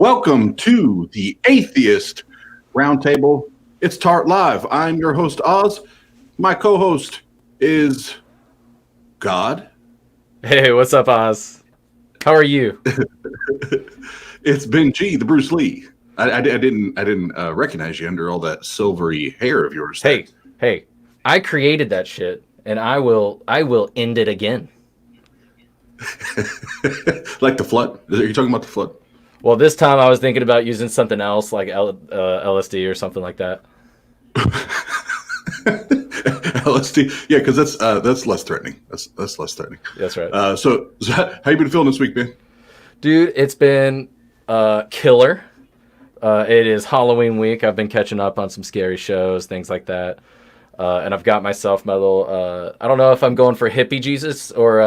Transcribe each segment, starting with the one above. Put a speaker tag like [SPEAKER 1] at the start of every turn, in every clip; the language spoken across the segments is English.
[SPEAKER 1] Welcome to the Atheist Roundtable. It's Tart Live. I'm your host, Oz. My co-host is God.
[SPEAKER 2] Hey, what's up, Oz? How are you?
[SPEAKER 1] It's Ben G, the Bruce Lee. I didn't recognize you under all that silvery hair of yours.
[SPEAKER 2] Hey, I created that shit, and I will end it again.
[SPEAKER 1] Like the flood? Are you talking about the flood?
[SPEAKER 2] Well, this time I was thinking about using something else, like LSD or something like that.
[SPEAKER 1] LSD, yeah, because that's less threatening. That's less threatening.
[SPEAKER 2] That's right.
[SPEAKER 1] So how you been feeling this week, man?
[SPEAKER 2] Dude, it's been killer. It is Halloween week. I've been catching up on some scary shows, things like that. And I've got myself my little, I don't know if I'm going for hippie Jesus or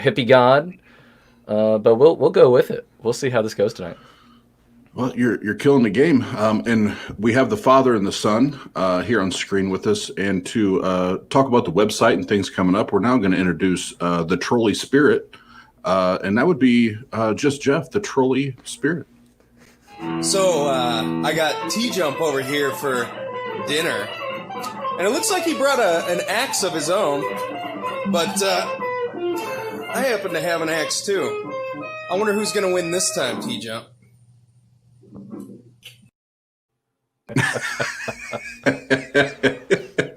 [SPEAKER 2] hippie God, but we'll go with it. We'll see how this goes tonight.
[SPEAKER 1] Well, you're killing the game. And we have the Father and the Son here on screen with us. And to talk about the website and things coming up, we're now going to introduce the Trolley Spirit. And that would be just Jeff, the Trolley Spirit.
[SPEAKER 3] So I got T-Jump over here for dinner. And it looks like he brought an axe of his own. But I happen to have an axe too. I wonder who's going to win this time, T-Jump.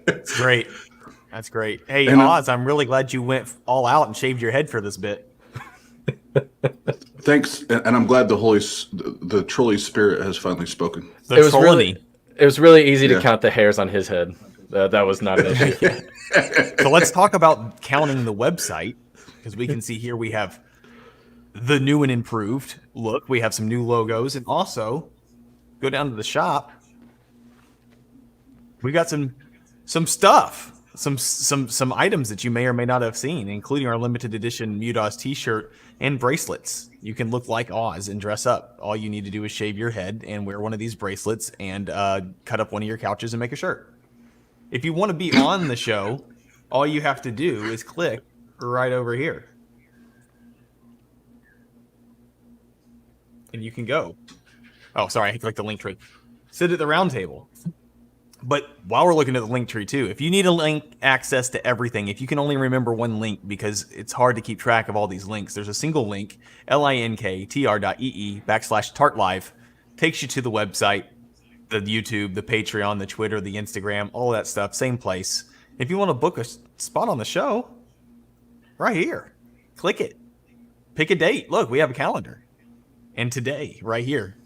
[SPEAKER 4] That's great. That's great. Hey,
[SPEAKER 1] And,
[SPEAKER 4] Oz, I'm really glad you went all out and shaved your head for this bit.
[SPEAKER 1] Thanks, and I'm glad the Trolley Spirit has finally spoken.
[SPEAKER 4] The
[SPEAKER 2] It was
[SPEAKER 4] trolley.
[SPEAKER 2] really easy to
[SPEAKER 1] Yeah.
[SPEAKER 2] count the hairs on his head. That was not an issue.
[SPEAKER 4] So let's talk about counting the website, because we can see here we have the new and improved look. We have some new logos, and also go down to the shop. We got some stuff, some items that you may or may not have seen, including our limited edition Mute Oz t-shirt and bracelets. You can look like Oz and dress up. All you need to do is shave your head and wear one of these bracelets and cut up one of your couches and make a shirt. If you want to be on the show, all you have to do is click right over here. And you can go. Oh, sorry, I clicked the link tree. Sit at the round table. But while we're looking at the link tree too, if you need a link access to everything, if you can only remember one link because it's hard to keep track of all these links, there's a single link, linktr.ee/tartlive, takes you to the website, the YouTube, the Patreon, the Twitter, the Instagram, all that stuff, same place. If you want to book a spot on the show, right here, click it. Pick a date. Look, we have a calendar. And today, right here,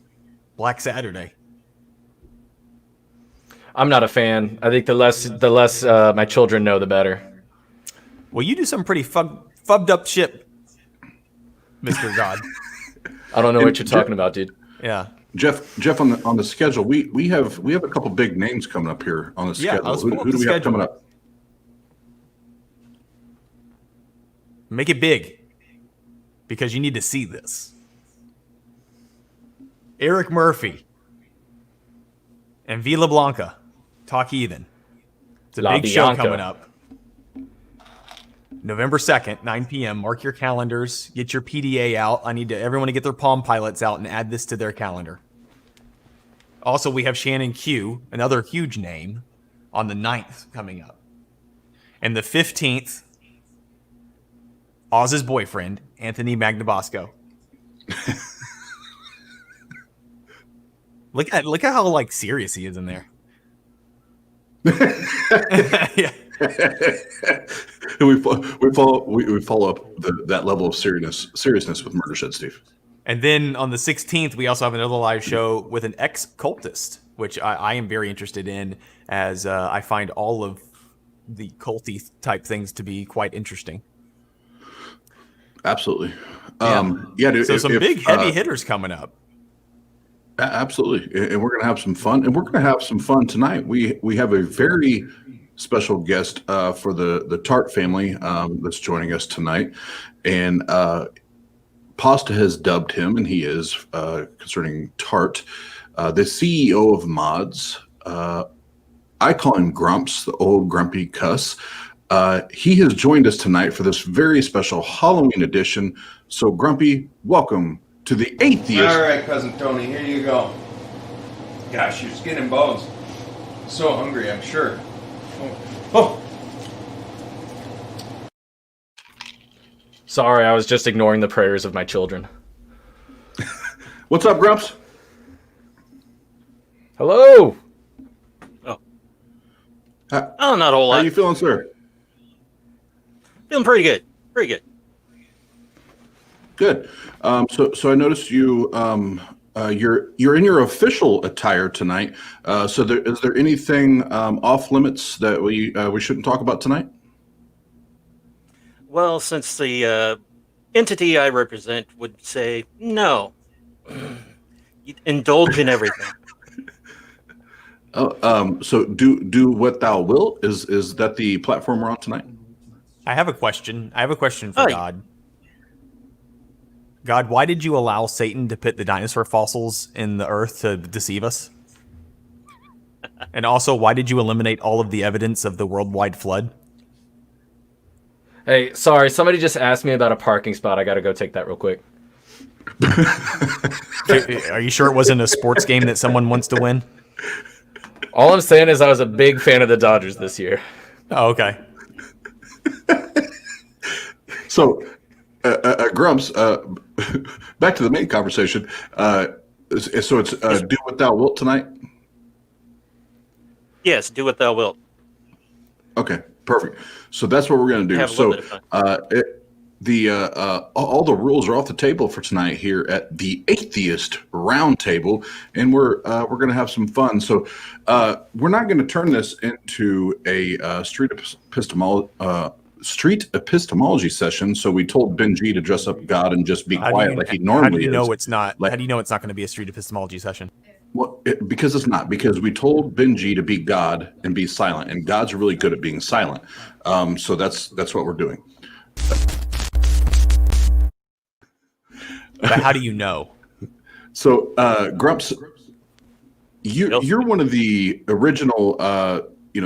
[SPEAKER 4] Black Saturday.
[SPEAKER 2] I'm not a fan. I think the less my children know, the better.
[SPEAKER 4] Well, you do some pretty fubbed up shit, Mr. God.
[SPEAKER 2] I don't know what you're talking about, dude.
[SPEAKER 4] Yeah.
[SPEAKER 1] Jeff, on the schedule, we have a couple big names coming up here on the schedule. Who do we have coming up?
[SPEAKER 4] Make it big, because you need to see this. Eric Murphy and Vila Blanca, Talk Heathen. It's a
[SPEAKER 2] La
[SPEAKER 4] big show
[SPEAKER 2] Bianca.
[SPEAKER 4] coming up. November 2nd, 9 p.m. Mark your calendars. Get your PDA out. I need everyone to get their Palm Pilots out and add this to their calendar. Also, we have Shannon Q, another huge name, on the 9th coming up. And the 15th, Oz's boyfriend, Anthony Magnabosco. Look at how like serious he is in there. Yeah.
[SPEAKER 1] we follow up that level of seriousness with Murder Shed Steve.
[SPEAKER 4] And then on the 16th, we also have another live show with an ex-cultist, which I am very interested in, as I find all of the culty type things to be quite interesting.
[SPEAKER 1] Absolutely.
[SPEAKER 4] Dude, so some big heavy hitters coming up.
[SPEAKER 1] Absolutely, and we're going to have some fun, and we're going to have some fun tonight. We have a very special guest for the Tart family that's joining us tonight, and Pasta has dubbed him, and he is concerning Tart, the CEO of Mods. I call him Grumps, the old grumpy cuss. He has joined us tonight for this very special Halloween edition. So, Grumpy, welcome to the atheist.
[SPEAKER 3] All right, cousin Tony, here you go. Gosh, your skin and bones. So hungry, I'm sure. Oh.
[SPEAKER 2] Sorry, I was just ignoring the prayers of my children.
[SPEAKER 1] What's up, Grumps?
[SPEAKER 2] Hello.
[SPEAKER 5] Oh, not a whole
[SPEAKER 1] How
[SPEAKER 5] lot.
[SPEAKER 1] you feeling, sir?
[SPEAKER 5] Feeling pretty good. Pretty good.
[SPEAKER 1] Good. So I noticed you. You're in your official attire tonight. So is there anything off limits that we shouldn't talk about tonight?
[SPEAKER 5] Well, since the entity I represent would say no, you indulge in everything.
[SPEAKER 1] So do what thou wilt. Is that the platform we're on tonight?
[SPEAKER 4] I have a question. I have a question for
[SPEAKER 5] Hi.
[SPEAKER 4] God. God, why did you allow Satan to put the dinosaur fossils in the earth to deceive us? And also, why did you eliminate all of the evidence of the worldwide flood?
[SPEAKER 2] Hey, sorry, somebody just asked me about a parking spot. I gotta go take that real quick.
[SPEAKER 4] Are you sure it wasn't a sports game that someone wants to win?
[SPEAKER 2] All I'm saying is I was a big fan of the Dodgers this year.
[SPEAKER 4] Oh, okay.
[SPEAKER 1] So, Grumps, back to the main conversation. So it's do what thou wilt tonight.
[SPEAKER 5] Yes, do what thou wilt.
[SPEAKER 1] Okay, perfect. So that's what we're going to do.
[SPEAKER 5] Have a little
[SPEAKER 1] So
[SPEAKER 5] bit of fun.
[SPEAKER 1] all the rules are off the table for tonight here at the Atheist Roundtable, and we're going to have some fun. So we're not going to turn this into a street epistemology session. So we told Benji to dress up God and just be quiet like he normally is.
[SPEAKER 4] How do you know it's not?
[SPEAKER 1] Like-
[SPEAKER 4] How do you know it's not going to be a street epistemology session?
[SPEAKER 1] Well, because it's not. Because we told Benji to be God and be silent, and God's really good at being silent. So that's what we're doing.
[SPEAKER 4] But how do you know?
[SPEAKER 1] So Grumps, you're one of the original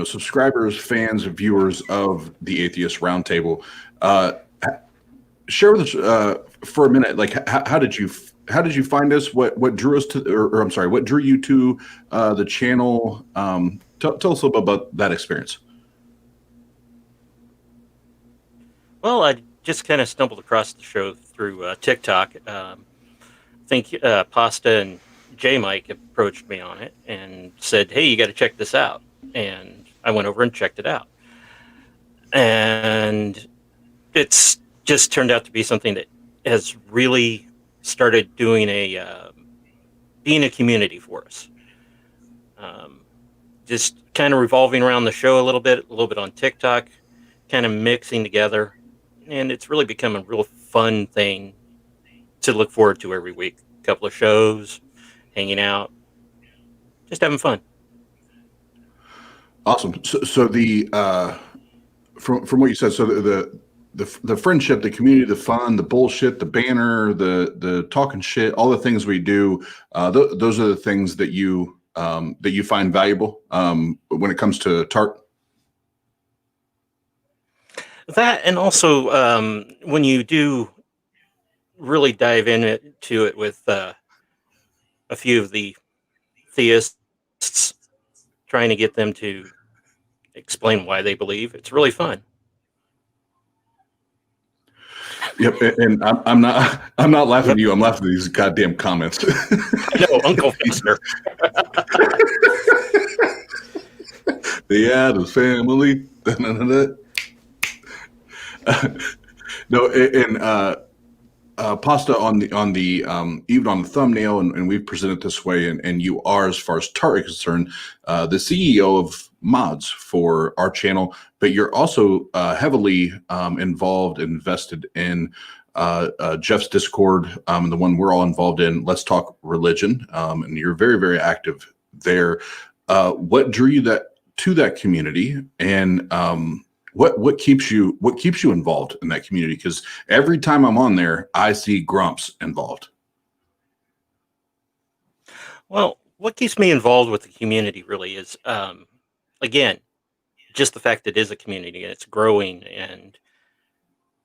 [SPEAKER 1] subscribers, fans, viewers of the Atheist Roundtable. Share with us for a minute, like how did you find us? What drew us to, or I'm sorry, what drew you to the channel? Tell us a little bit about that experience.
[SPEAKER 5] Well, I just kind of stumbled across the show through TikTok. I think Pasta and J Mike approached me on it and said, "Hey, you got to check this out." And I went over and checked it out. And it's just turned out to be something that has really started doing being a community for us. Just kind of revolving around the show a little bit on TikTok, kind of mixing together. And it's really become a real fun thing to look forward to every week. A couple of shows, hanging out, just having fun.
[SPEAKER 1] Awesome. So the from what you said, so the friendship, the community, the fun, the bullshit, the banner, the talking shit, all the things we do, those are the things that you find valuable when it comes to Tart.
[SPEAKER 5] That, and also when you do really dive into it with a few of the theists, trying to get them to explain why they believe, it's really fun.
[SPEAKER 1] Yep, and I'm not laughing at you. I'm laughing at these goddamn comments.
[SPEAKER 5] No, Uncle Fester.
[SPEAKER 1] The Addams Family. No, and Pasta on the even on the thumbnail, and we've presented this way, and you are, as far as Tart is concerned, the CEO of mods for our channel, but you're also heavily involved, invested in Jeff's Discord, and the one we're all involved in, Let's Talk Religion, and you're very, very active there. What drew you to that community, and what keeps you involved in that community? Because every time I'm on there, I see Grumps involved.
[SPEAKER 5] Well, what keeps me involved with the community really is, again, just the fact that it is a community and it's growing, and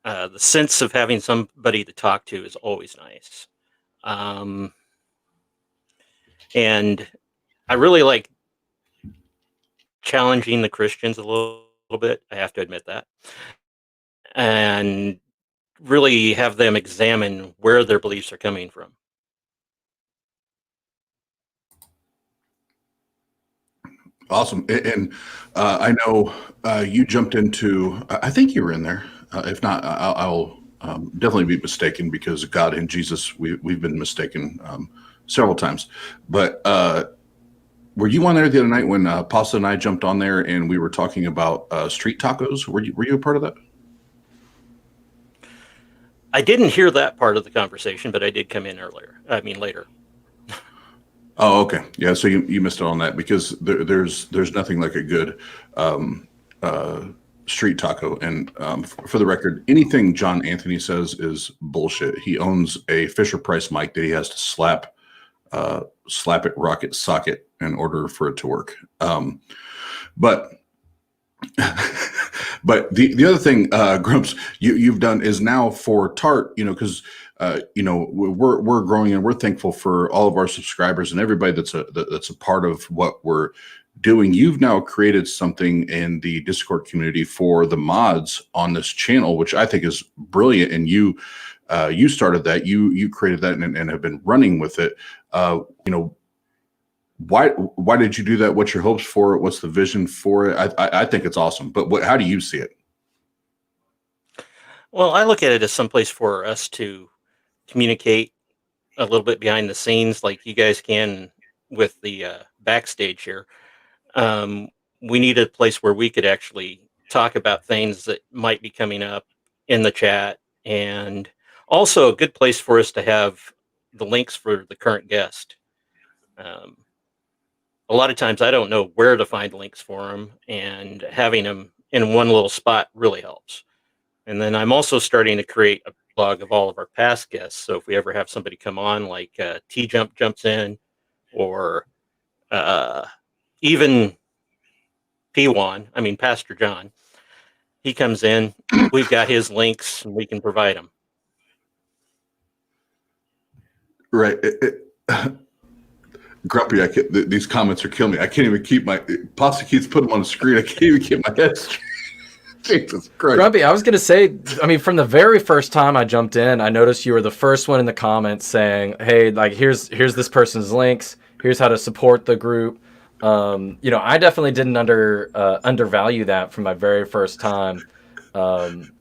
[SPEAKER 5] the sense of having somebody to talk to is always nice. And I really like challenging the Christians a little bit. I have to admit that. And really have them examine where their beliefs are coming from.
[SPEAKER 1] Awesome. And I know you jumped into, I think you were in there. If not, I'll definitely be mistaken, because God and Jesus, we've been mistaken several times. But were you on there the other night when Pasta and I jumped on there and we were talking about street tacos? Were you a part of that?
[SPEAKER 5] I didn't hear that part of the conversation, but I did come in later.
[SPEAKER 1] Oh, okay. Yeah, so you missed out on that, because there's nothing like a good street taco. And for the record, anything John Anthony says is bullshit. He owns a Fisher Price mic that he has to slap it rocket socket in order for it to work. But but the other thing, Grumps, you've done is now for Tart, because we're growing, and we're thankful for all of our subscribers and everybody that's a part of what we're doing. You've now created something in the Discord community for the mods on this channel, which I think is brilliant. And you started that, you created that, and have been running with it. Why did you do that? What's your hopes for it? What's the vision for it? I think it's awesome. But how do you see it?
[SPEAKER 5] Well, I look at it as some place for us to communicate a little bit behind the scenes, like you guys can with the backstage here. We need a place where we could actually talk about things that might be coming up in the chat, and also a good place for us to have the links for the current guest. A lot of times I don't know where to find links for them, and having them in one little spot really helps. And then I'm also starting to create a blog of all of our past guests. So if we ever have somebody come on, like T-Jump jumps in, or even Pastor John, he comes in, we've got his links and we can provide them.
[SPEAKER 1] Right. Grumpy, these comments are killing me. I can't even keep my Pasta keeps putting them on the screen. I can't even keep my head straight. Jesus Christ.
[SPEAKER 2] Grumpy, I was going to say, from the very first time I jumped in, I noticed you were the first one in the comments saying, hey, like, here's this person's links. Here's how to support the group. I definitely didn't undervalue that from my very first time. Having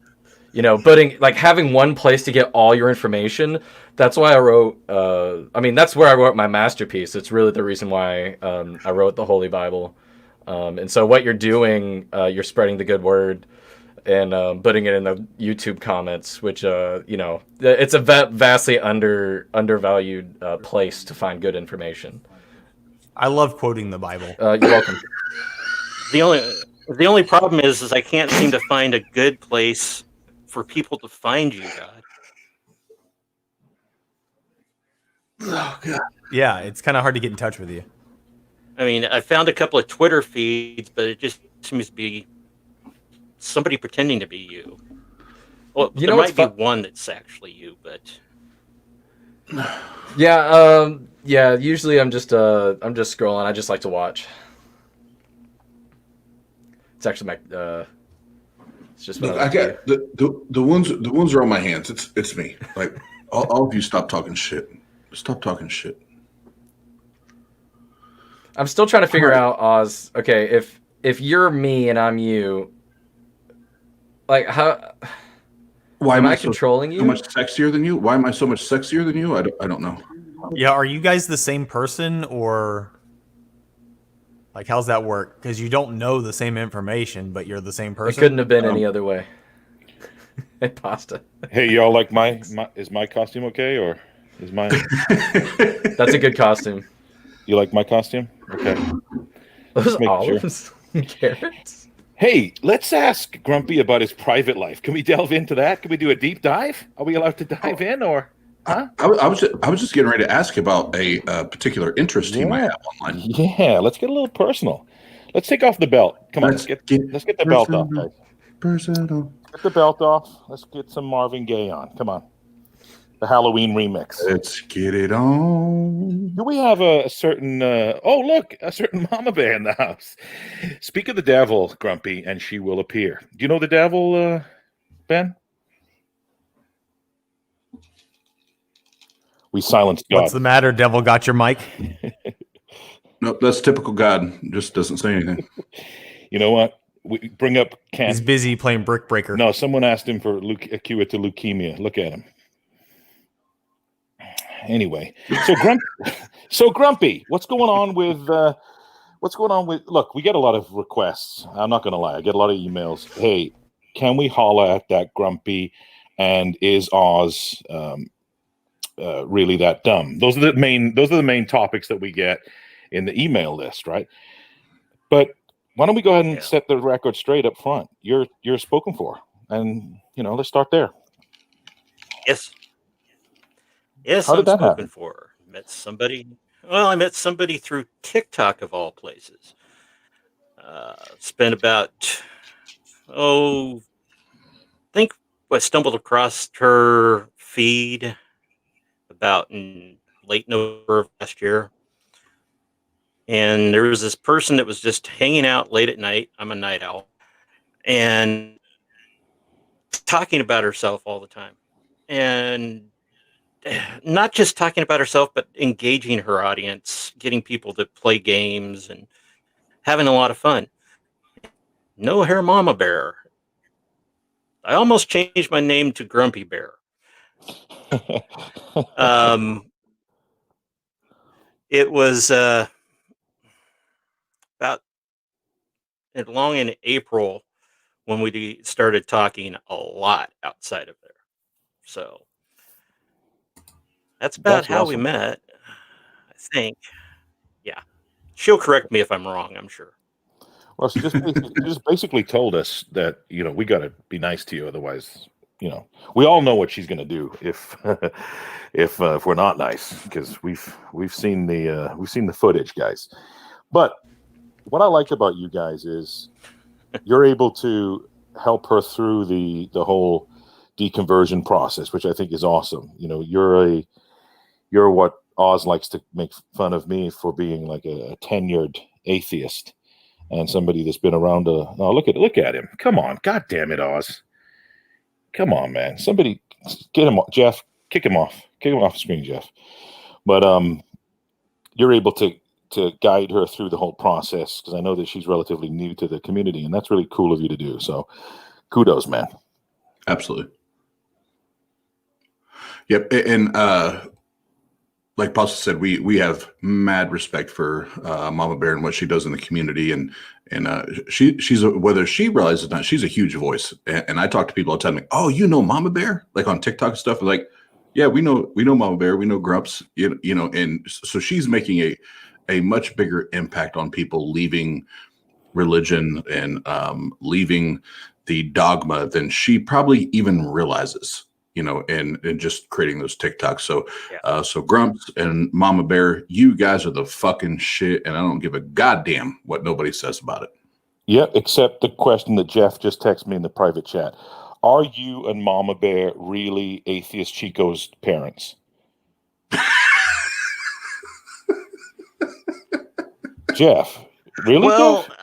[SPEAKER 2] one place to get all your information. That's why I wrote, that's where I wrote my masterpiece. It's really the reason why I wrote the Holy Bible. And so what you're doing, you're spreading the good word and putting it in the YouTube comments, which, it's a vastly undervalued place to find good information.
[SPEAKER 4] I love quoting the Bible.
[SPEAKER 2] You're welcome.
[SPEAKER 5] The only problem is I can't seem to find a good place for people to find you, God.
[SPEAKER 1] Oh, God.
[SPEAKER 4] Yeah, it's kind of hard to get in touch with you.
[SPEAKER 5] I found a couple of Twitter feeds, but it just seems to be somebody pretending to be you. Well, there might be one that's actually you, but
[SPEAKER 2] yeah. Usually I'm just scrolling. I just like to watch. It's actually my it's just what
[SPEAKER 1] I got the ones are on my hands. It's me. Like all of you, stop talking shit. Stop talking shit.
[SPEAKER 2] I'm still trying to figure out, Oz. Okay, if you're me and I'm you, like why am I controlling you?
[SPEAKER 1] So much sexier than you? Why am I so much sexier than you? I don't know.
[SPEAKER 4] Yeah, are you guys the same person, or like how's that work? Because you don't know the same information, but you're the same person.
[SPEAKER 2] It couldn't have been any other way. Pasta.
[SPEAKER 6] Hey, y'all like my is my costume okay, or is mine?
[SPEAKER 2] That's a good costume.
[SPEAKER 6] You like my costume? Okay.
[SPEAKER 2] Those olives and carrots.
[SPEAKER 6] Hey, let's ask Grumpy about his private life. Can we delve into that? Can we do a deep dive? Are we allowed to dive in, or? Huh?
[SPEAKER 1] I was just getting ready to ask about a particular interest he might have online.
[SPEAKER 6] Yeah, let's get a little personal. Let's take off the belt. Come on, let's get the belt off, guys.
[SPEAKER 1] Personal.
[SPEAKER 6] Get the belt off. Let's get some Marvin Gaye on. Come on. The Halloween remix.
[SPEAKER 1] Let's get it on.
[SPEAKER 6] Do we have a certain? Oh, look, a certain Mama Bear in the house. Speak of the devil, Grumpy, and she will appear. Do you know the devil, Ben? We silenced God.
[SPEAKER 4] What's the matter, devil? Got your mic?
[SPEAKER 1] Nope, that's typical God. Just doesn't say anything.
[SPEAKER 6] You know what? We bring up Ken.
[SPEAKER 4] He's busy playing Brick Breaker.
[SPEAKER 6] No, someone asked him for a cure to leukemia. Look at him. Anyway, so Grumpy, what's going on with? Look, we get a lot of requests. I'm not going to lie. I get a lot of emails. Hey, can we holla at that Grumpy? And is Oz really that dumb? Those are the main topics that we get in the email list, right? But why don't we go ahead and set the record straight up front? You're spoken for, and let's start there.
[SPEAKER 5] Yes. Yes,
[SPEAKER 6] How did
[SPEAKER 5] I'm
[SPEAKER 6] that
[SPEAKER 5] spoken
[SPEAKER 6] happen?
[SPEAKER 5] for. Met somebody. Well, I met somebody through TikTok of all places. Spent about I think I stumbled across her feed about in late November of last year. And there was this person that was just hanging out late at night. I'm a night owl. And talking about herself all the time. And not just talking about herself, but engaging her audience, getting people to play games and having a lot of fun. No Hair Mama Bear. I almost changed my name to Grumpy Bear. It was about long in April when we started talking a lot outside of there. So that's about
[SPEAKER 6] That's
[SPEAKER 5] how
[SPEAKER 6] awesome.
[SPEAKER 5] we met, I think. Yeah. She'll correct me if I'm wrong, I'm sure.
[SPEAKER 6] Well, she just basically told us that we got to be nice to you, otherwise, we all know what she's going to do if if we're not nice, because we've seen the footage, guys. But what I like about you guys is you're able to help her through the whole deconversion process, which I think is awesome. You're what Oz likes to make fun of me for, being like a tenured atheist and somebody that's been around. Look at him. Come on. God damn it, Oz. Come on, man. Somebody get him off. Jeff, kick him off. Kick him off the screen, Jeff. But you're able to guide her through the whole process, because I know that she's relatively new to the community, and that's really cool of you to do. So kudos, man.
[SPEAKER 1] Absolutely. Yep. And like Pasta said, we have mad respect for Mama Bear and what she does in the community, and she's whether she realizes it or not, she's a huge voice. And I talk to people all the time, like, oh, Mama Bear, like on TikTok and stuff. Like, yeah, we know Mama Bear, we know Grumps, and so she's making a much bigger impact on people leaving religion and leaving the dogma than she probably even realizes. And just creating those TikToks. So, so Grumps and Mama Bear, you guys are the fucking shit, and I don't give a goddamn what nobody says about it.
[SPEAKER 6] Yeah, except the question that Jeff just texted me in the private chat. Are you and Mama Bear really Atheist Chico's parents? Jeff, really?
[SPEAKER 5] Well,
[SPEAKER 6] Jeff?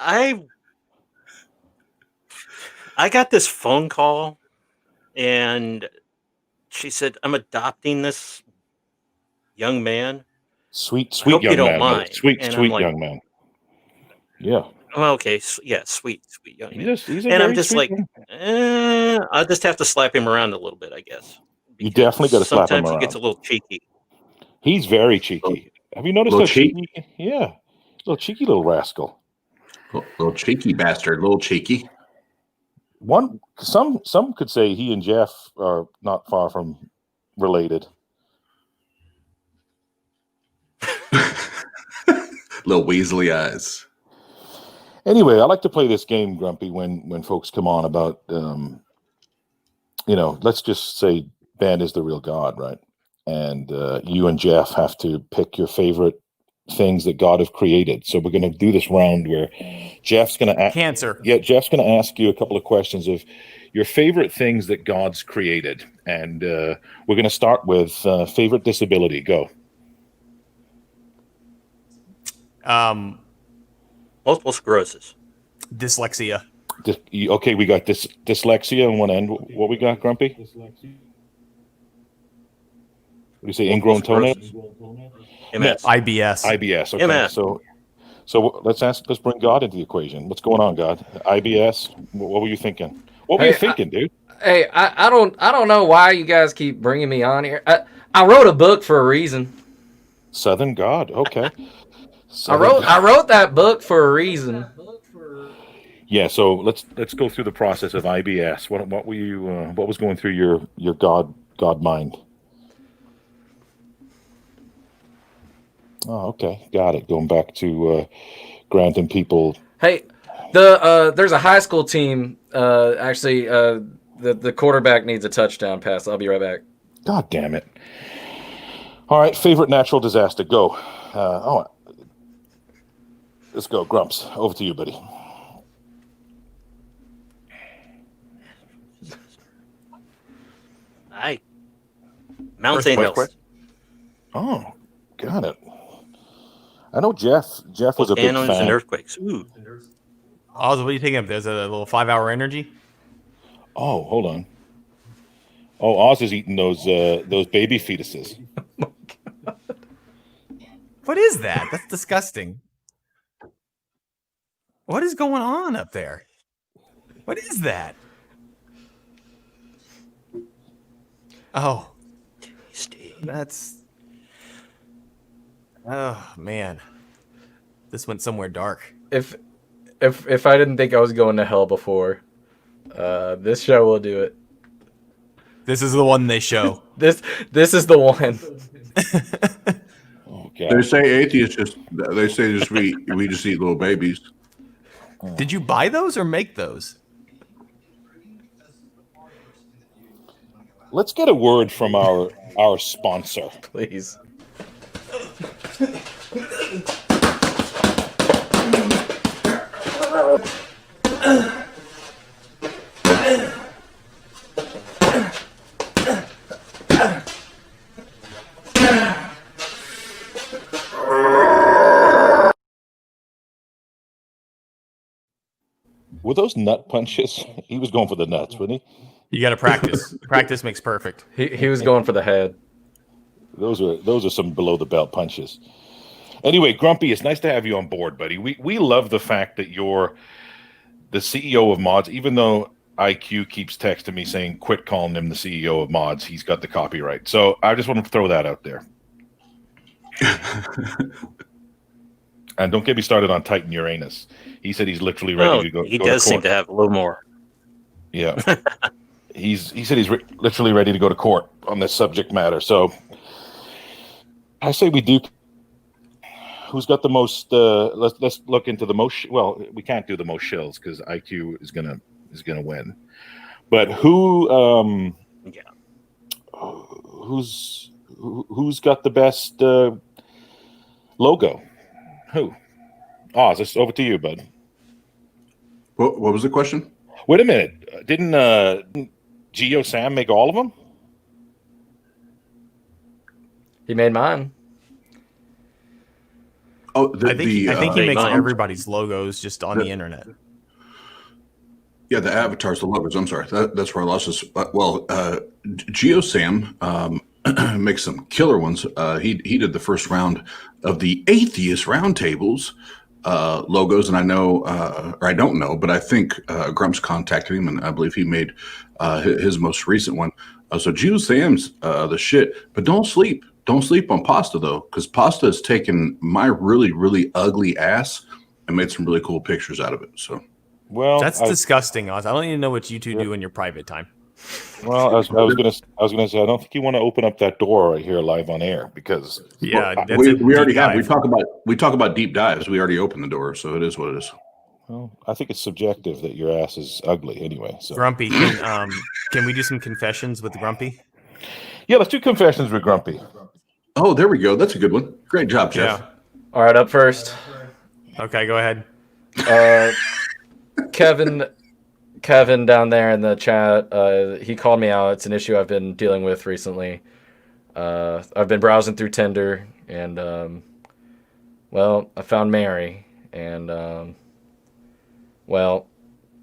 [SPEAKER 5] I got this phone call, and she said, I'm adopting this young man.
[SPEAKER 6] Sweet
[SPEAKER 5] hope you
[SPEAKER 6] young
[SPEAKER 5] don't
[SPEAKER 6] man.
[SPEAKER 5] mind.
[SPEAKER 6] Sweet
[SPEAKER 5] And I'm like,
[SPEAKER 6] young man. Yeah.
[SPEAKER 5] Well, okay. Yeah, sweet young man.
[SPEAKER 6] He's a
[SPEAKER 5] And
[SPEAKER 6] very
[SPEAKER 5] I'm just
[SPEAKER 6] sweet
[SPEAKER 5] like,
[SPEAKER 6] man.
[SPEAKER 5] I'll just have to slap him around a little bit, I guess.
[SPEAKER 6] You definitely got to slap him
[SPEAKER 5] Sometimes he
[SPEAKER 6] around.
[SPEAKER 5] gets a little cheeky.
[SPEAKER 6] He's very cheeky. Have you noticed how cheeky? Yeah. Little cheeky little rascal.
[SPEAKER 1] Little cheeky bastard, little cheeky.
[SPEAKER 6] Some could say he and Jeff are not far from related.
[SPEAKER 1] Little Weasley eyes.
[SPEAKER 6] Anyway, I like to play this game, Grumpy, when folks come on about, let's just say Ben is the real God, right? And you and Jeff have to pick your favorite things that God have created. So we're going to do this round where Jeff's going to
[SPEAKER 4] Cancer.
[SPEAKER 6] Yeah, Jeff's going to ask you a couple of questions of your favorite things that God's created, and we're going to start with favorite disability. Go.
[SPEAKER 5] Multiple sclerosis.
[SPEAKER 4] Dyslexia.
[SPEAKER 6] Okay, we got dyslexia on one end. What we got, Grumpy? What do you say? Ingrown toenails?
[SPEAKER 5] MS.
[SPEAKER 4] IBS.
[SPEAKER 6] IBS. Okay,
[SPEAKER 5] MS.
[SPEAKER 6] so let's bring God into the equation. What's going on, God? IBS. What were you thinking? What were you thinking, dude?
[SPEAKER 2] Hey, I don't know why you guys keep bringing me on here. I wrote a book for a reason.
[SPEAKER 6] Southern God. Okay.
[SPEAKER 2] I wrote that book for a reason.
[SPEAKER 6] Yeah. So let's go through the process of IBS. What were you? What was going through your God mind? Oh, okay, got it. Going back to granting people.
[SPEAKER 2] Hey, there's a high school team. Actually, the quarterback needs a touchdown pass. I'll be right back.
[SPEAKER 6] God damn it! All right, favorite natural disaster. Go. Let's go, Grumps. Over to you, buddy.
[SPEAKER 5] Mount St. Helens.
[SPEAKER 6] Oh, got it. I know Jeff was a big
[SPEAKER 5] Volcanoes
[SPEAKER 6] fan.
[SPEAKER 5] and earthquakes. Ooh.
[SPEAKER 4] Oz, what are you thinking of? There's a little 5-hour energy.
[SPEAKER 6] Oh, hold on. Oh, Oz is eating those baby fetuses.
[SPEAKER 4] What is that? That's disgusting. What is going on up there? What is that? Oh,
[SPEAKER 5] Tasty.
[SPEAKER 4] that's. Oh man, this went somewhere dark.
[SPEAKER 2] If I didn't think I was going to hell before, this show will do it.
[SPEAKER 4] This is the one they show.
[SPEAKER 2] This is the one.
[SPEAKER 6] Oh, God.
[SPEAKER 1] They say atheists we just eat little babies.
[SPEAKER 4] Did you buy those or make those?
[SPEAKER 6] Let's get a word from our sponsor.
[SPEAKER 2] Please.
[SPEAKER 6] Were those nut punches? He was going for the nuts, wasn't he?
[SPEAKER 4] You got to practice. Practice makes perfect.
[SPEAKER 2] He was going for the head.
[SPEAKER 6] Those are some below the belt punches. Anyway, Grumpy, it's nice to have you on board, buddy. We love the fact that you're the CEO of Mods, even though IQ keeps texting me saying, quit calling him the CEO of Mods. He's got the copyright. So I just want to throw that out there. And don't get me started on Titan Uranus. He said he's literally ready to go.
[SPEAKER 5] He
[SPEAKER 6] go
[SPEAKER 5] does
[SPEAKER 6] to
[SPEAKER 5] seem
[SPEAKER 6] court.
[SPEAKER 5] to have a little more.
[SPEAKER 6] Yeah. He said he's literally ready to go to court on this subject matter. So I say we do. Who's got the most? Let's look into the most. Well, we can't do the most shills because IQ is gonna win. But who's got the best logo? Who? Oz, it's over to you, bud.
[SPEAKER 1] What was the question?
[SPEAKER 6] Wait a minute. Didn't Geo Sam make all of them?
[SPEAKER 2] He made mine.
[SPEAKER 1] Oh,
[SPEAKER 4] I think he makes
[SPEAKER 5] mine.
[SPEAKER 4] everybody's logos just on the internet.
[SPEAKER 1] Yeah, the avatars, the logos. I'm sorry, that's where I lost this. GeoSam makes some killer ones. He did the first round of the Atheist Roundtables logos, and I know, or I don't know, but I think Grumps contacted him, and I believe he made his most recent one. So GeoSam's the shit, but don't sleep. Don't sleep on Pasta though, because Pasta has taken my really, really ugly ass and made some really cool pictures out of it. So.
[SPEAKER 6] Well,
[SPEAKER 4] That's disgusting, Oz. I don't even know what you two do in your private time.
[SPEAKER 6] Well, I was gonna say I don't think you want to open up that door right here live on air because
[SPEAKER 4] Yeah, that's
[SPEAKER 1] we
[SPEAKER 4] a
[SPEAKER 1] already
[SPEAKER 4] deep
[SPEAKER 1] have.
[SPEAKER 4] dive.
[SPEAKER 1] We talk about deep dives. We already opened the door, so it is what it is.
[SPEAKER 6] well, I think it's subjective that your ass is ugly anyway. So
[SPEAKER 4] Grumpy, can we do some confessions with Grumpy?
[SPEAKER 6] yeah, let's do confessions with Grumpy.
[SPEAKER 1] Oh, there we go. That's a good one. Great job, Jeff.
[SPEAKER 2] All right, up first,
[SPEAKER 4] Okay, go ahead.
[SPEAKER 2] Kevin down there in the chat. He called me out. It's an issue I've been dealing with recently. I've been browsing through Tinder, and well, I found Mary, and well,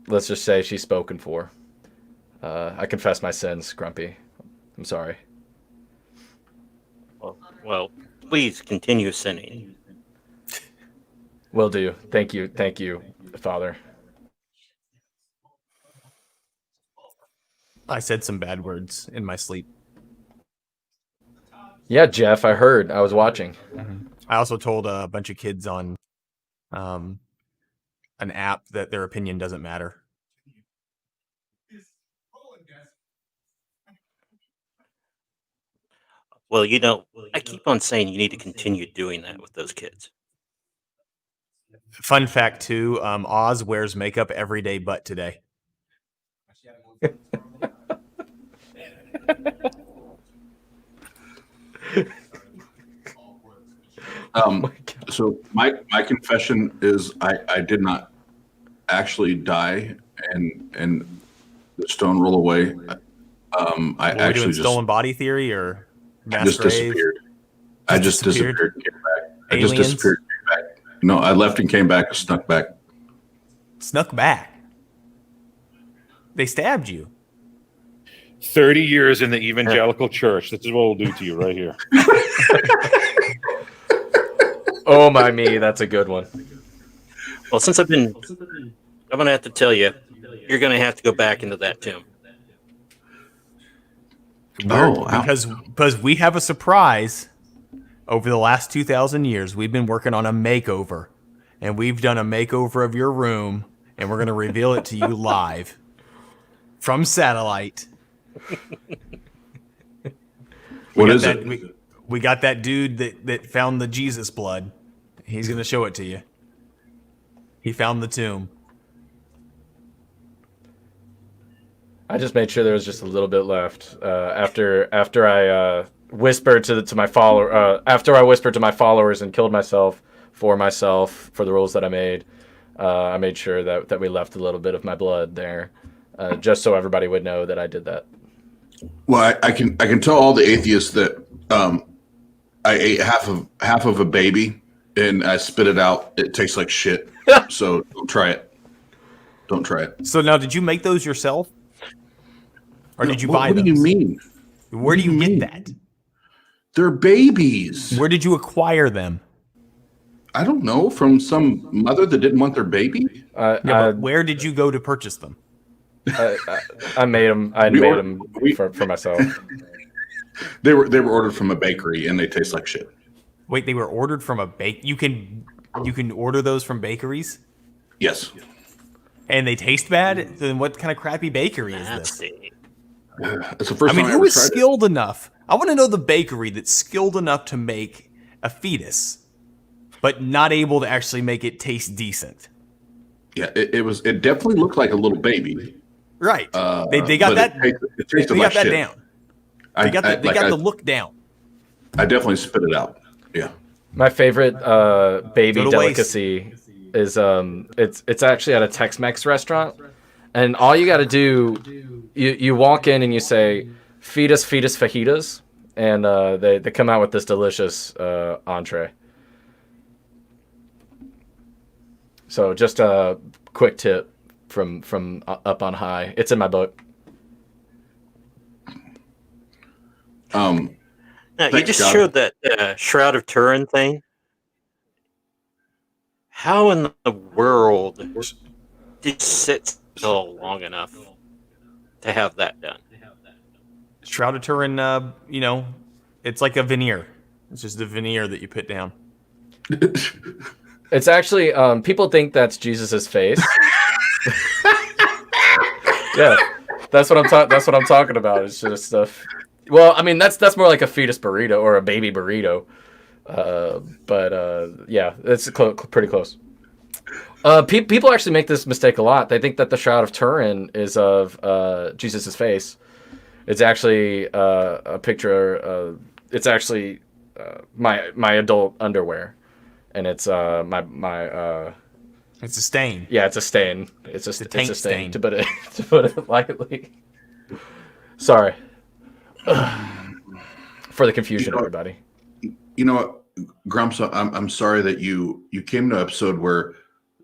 [SPEAKER 2] let's just say she's spoken for. I confess my sins, Grumpy. I'm sorry.
[SPEAKER 5] Well, please continue sinning.
[SPEAKER 2] Will do. Thank you, Father.
[SPEAKER 4] I said some bad words in my sleep.
[SPEAKER 2] Yeah, Jeff, I heard. I was watching.
[SPEAKER 4] I also told a bunch of kids on an app that their opinion doesn't matter.
[SPEAKER 5] Well, I keep on saying you need to continue doing that with those kids.
[SPEAKER 4] Fun fact too, Oz wears makeup every day but today.
[SPEAKER 1] So my confession is I did not actually die and the stone roll away. I
[SPEAKER 4] Were we
[SPEAKER 1] actually
[SPEAKER 4] doing
[SPEAKER 1] just
[SPEAKER 4] stolen body theory or mass
[SPEAKER 1] just
[SPEAKER 4] grave?
[SPEAKER 1] disappeared. I just
[SPEAKER 4] disappeared?
[SPEAKER 1] disappeared. Came back. I
[SPEAKER 4] Aliens?
[SPEAKER 1] just disappeared. Came back. No, I left and came back. Snuck back.
[SPEAKER 4] Snuck back. They stabbed you.
[SPEAKER 6] 30 years in the evangelical church. This is what we'll do to you right here.
[SPEAKER 2] Oh my me, that's a good one.
[SPEAKER 5] Well, I'm going to have to tell you, you're going to have to go back into that tomb.
[SPEAKER 1] Oh, wow.
[SPEAKER 4] Because we have a surprise. Over the last 2,000 years, we've been working on a makeover. And we've done a makeover of your room. And we're going to reveal it to you live. From satellite.
[SPEAKER 1] What is it?
[SPEAKER 4] We got that dude that found the Jesus blood. He's going to show it to you. He found the tomb.
[SPEAKER 2] I just made sure there was just a little bit left. After I whispered to my follower, after I whispered to my followers and killed myself for the rules that I made sure that we left a little bit of my blood there, just so everybody would know that I did that.
[SPEAKER 1] Well, I can tell all the atheists that I ate half of a baby and I spit it out. It tastes like shit. So don't try it. Don't try it.
[SPEAKER 4] So now, did you make those yourself? Or did you buy
[SPEAKER 1] What
[SPEAKER 4] them?
[SPEAKER 1] do you mean?
[SPEAKER 4] Where do you
[SPEAKER 1] mean?
[SPEAKER 4] get that?
[SPEAKER 1] They're babies.
[SPEAKER 4] Where did you acquire them?
[SPEAKER 1] I don't know. From some mother that didn't want their baby.
[SPEAKER 4] But where did you go to purchase them?
[SPEAKER 2] I made them. I made them for myself.
[SPEAKER 1] They were ordered from a bakery and they taste like shit.
[SPEAKER 4] Wait, they were ordered from a bake. You can order those from bakeries,
[SPEAKER 1] Yes.
[SPEAKER 4] and they taste bad. Then what kind of crappy bakery is
[SPEAKER 5] Let's
[SPEAKER 4] this?
[SPEAKER 5] see.
[SPEAKER 1] It's the first
[SPEAKER 4] I mean,
[SPEAKER 1] time I
[SPEAKER 4] who
[SPEAKER 1] ever
[SPEAKER 4] is
[SPEAKER 1] tried it.
[SPEAKER 4] skilled enough? I want to know the bakery that's skilled enough to make a fetus, but not able to actually make it taste decent.
[SPEAKER 1] Yeah, it definitely looked like a little baby.
[SPEAKER 4] Right? They got
[SPEAKER 1] but
[SPEAKER 4] that.
[SPEAKER 1] It tasted
[SPEAKER 4] They
[SPEAKER 1] like
[SPEAKER 4] got that
[SPEAKER 1] shit.
[SPEAKER 4] down. They got the look down.
[SPEAKER 1] I definitely spit it out. Yeah.
[SPEAKER 2] My favorite baby
[SPEAKER 4] Go to waste.
[SPEAKER 2] delicacy is it's actually at a Tex-Mex restaurant, and all you got to do, you walk in and you say fetus fajitas, and they come out with this delicious entree. So just a quick tip from up on high. It's in my book.
[SPEAKER 5] Now, you
[SPEAKER 1] Thanks,
[SPEAKER 5] just
[SPEAKER 1] John.
[SPEAKER 5] showed that Shroud of Turin thing. How in the world did you sit still long enough to have that done?
[SPEAKER 4] Shroud of Turin, it's like a veneer. It's just a veneer that you put down.
[SPEAKER 2] It's actually people think that's Jesus's face. Yeah, that's what I'm talking about. It's just stuff. Well, I mean that's more like a fetus burrito or a baby burrito, but yeah, it's pretty close. People actually make this mistake a lot. They think that the Shroud of Turin is of Jesus's face. It's actually a picture. It's actually my adult underwear. and it's my
[SPEAKER 4] It's a stain.
[SPEAKER 2] yeah, it's a stain. It's a
[SPEAKER 4] taint
[SPEAKER 2] stain,
[SPEAKER 4] stain.
[SPEAKER 2] to put it to put it lightly. Sorry for the confusion, everybody.
[SPEAKER 1] You know what, Grumps? I'm sorry that you came to an episode where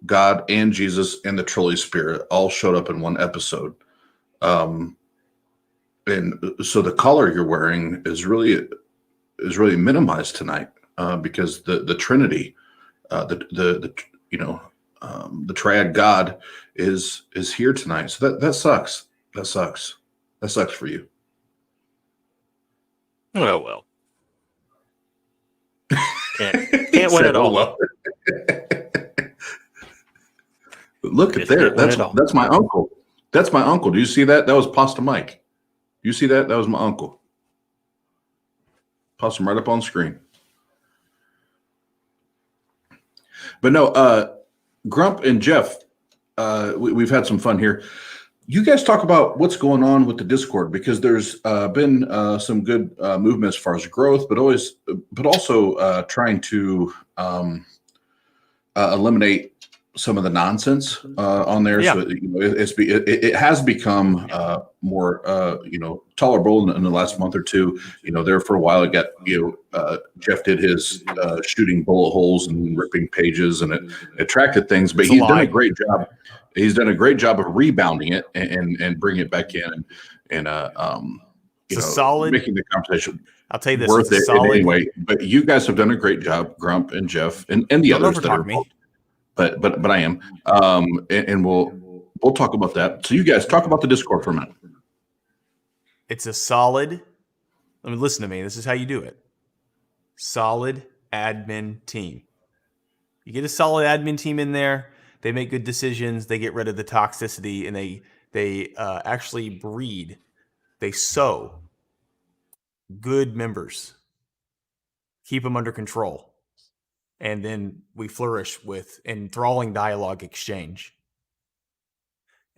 [SPEAKER 1] God and Jesus and the Holy Spirit all showed up in one episode. And so the color you're wearing is really minimized tonight, because the Trinity, the the triad God is here tonight. So that sucks. That sucks. That sucks for you.
[SPEAKER 5] Oh well. Can't win it all.
[SPEAKER 1] Well. Look at
[SPEAKER 5] Just
[SPEAKER 1] there.
[SPEAKER 5] can't win it all.
[SPEAKER 1] That's my uncle. That's my uncle. Do you see that? That was Pasta Mike. You see that? That was my uncle. Post him right up on screen. But no, Grump and Jeff, we've had some fun here. You guys talk about what's going on with the Discord, because there's been some good movement as far as growth, but also trying to eliminate some of the nonsense on there.
[SPEAKER 4] Yeah.
[SPEAKER 1] So it has become more tolerable in the last month or two. There for a while it got Jeff did his shooting bullet holes and ripping pages, and it attracted things. But
[SPEAKER 4] It's a
[SPEAKER 1] he's done
[SPEAKER 4] lie.
[SPEAKER 1] a great job. He's done a great job of rebounding it and bringing it back in and
[SPEAKER 4] It's a solid-
[SPEAKER 1] making the conversation
[SPEAKER 4] I'll tell you this.
[SPEAKER 1] worth
[SPEAKER 4] it's a
[SPEAKER 1] it
[SPEAKER 4] solid,
[SPEAKER 1] anyway. But you guys have done a great job, Grump and Jeff and the
[SPEAKER 4] Don't
[SPEAKER 1] others that are
[SPEAKER 4] overtalk me.
[SPEAKER 1] involved. But I am, and we'll talk about that. So you guys talk about the Discord for a minute.
[SPEAKER 4] It's a solid. I mean, listen to me. This is how you do it. Solid admin team. You get a solid admin team in there. They make good decisions. They get rid of the toxicity, and they actually breed. They sow good members. Keep them under control. And then we flourish with enthralling dialogue exchange.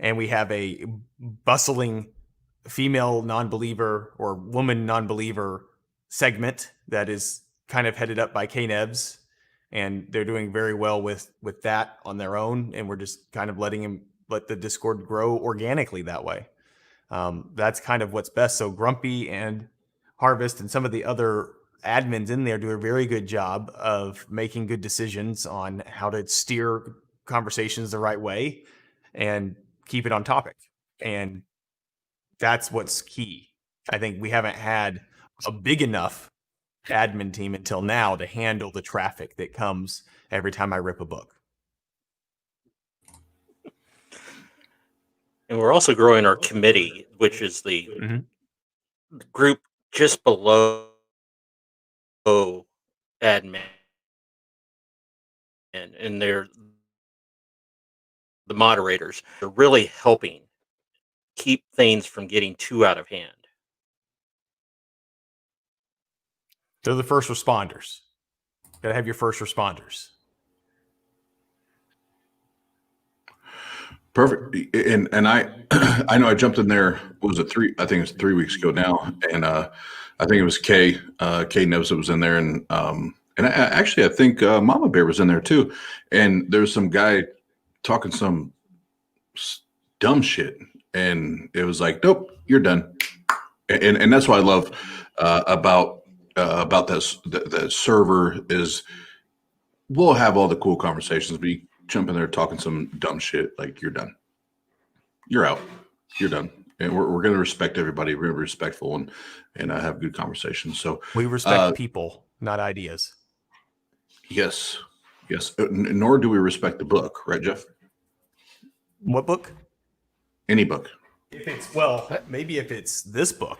[SPEAKER 4] And we have a bustling female non-believer or woman non-believer segment that is kind of headed up by K-Nebs, and they're doing very well with that on their own, and we're just kind of let the Discord grow organically that way. That's kind of what's best. So Grumpy and Harvest and some of the other admins in there do a very good job of making good decisions on how to steer conversations the right way and keep it on topic. And that's what's key. I think we haven't had a big enough admin team until now to handle the traffic that comes every time I rip a book.
[SPEAKER 5] And we're also growing our committee, which is the
[SPEAKER 4] Mhm.
[SPEAKER 5] group just below admin. And they're the moderators. They're really helping keep things from getting too out of hand.
[SPEAKER 4] They're the first responders. Got to have your first responders.
[SPEAKER 1] Perfect. And I I know I jumped in there. What was it, I think it was 3 weeks ago now, and I think it was Kay Nebs that was in there, and I think Mama Bear was in there too, and there was some guy talking some dumb shit, and it was like, nope, you're done. And that's what I love about this that server is we'll have all the cool conversations, but you jump in there talking some dumb shit, like you're done. You're out. You're done. And we're going to respect everybody. We're gonna be respectful and have good conversations. So
[SPEAKER 4] We respect people, not ideas.
[SPEAKER 1] yes. Nor do we respect the book, right, Jeff?
[SPEAKER 4] What book?
[SPEAKER 1] Any book.
[SPEAKER 4] If it's maybe if it's this book.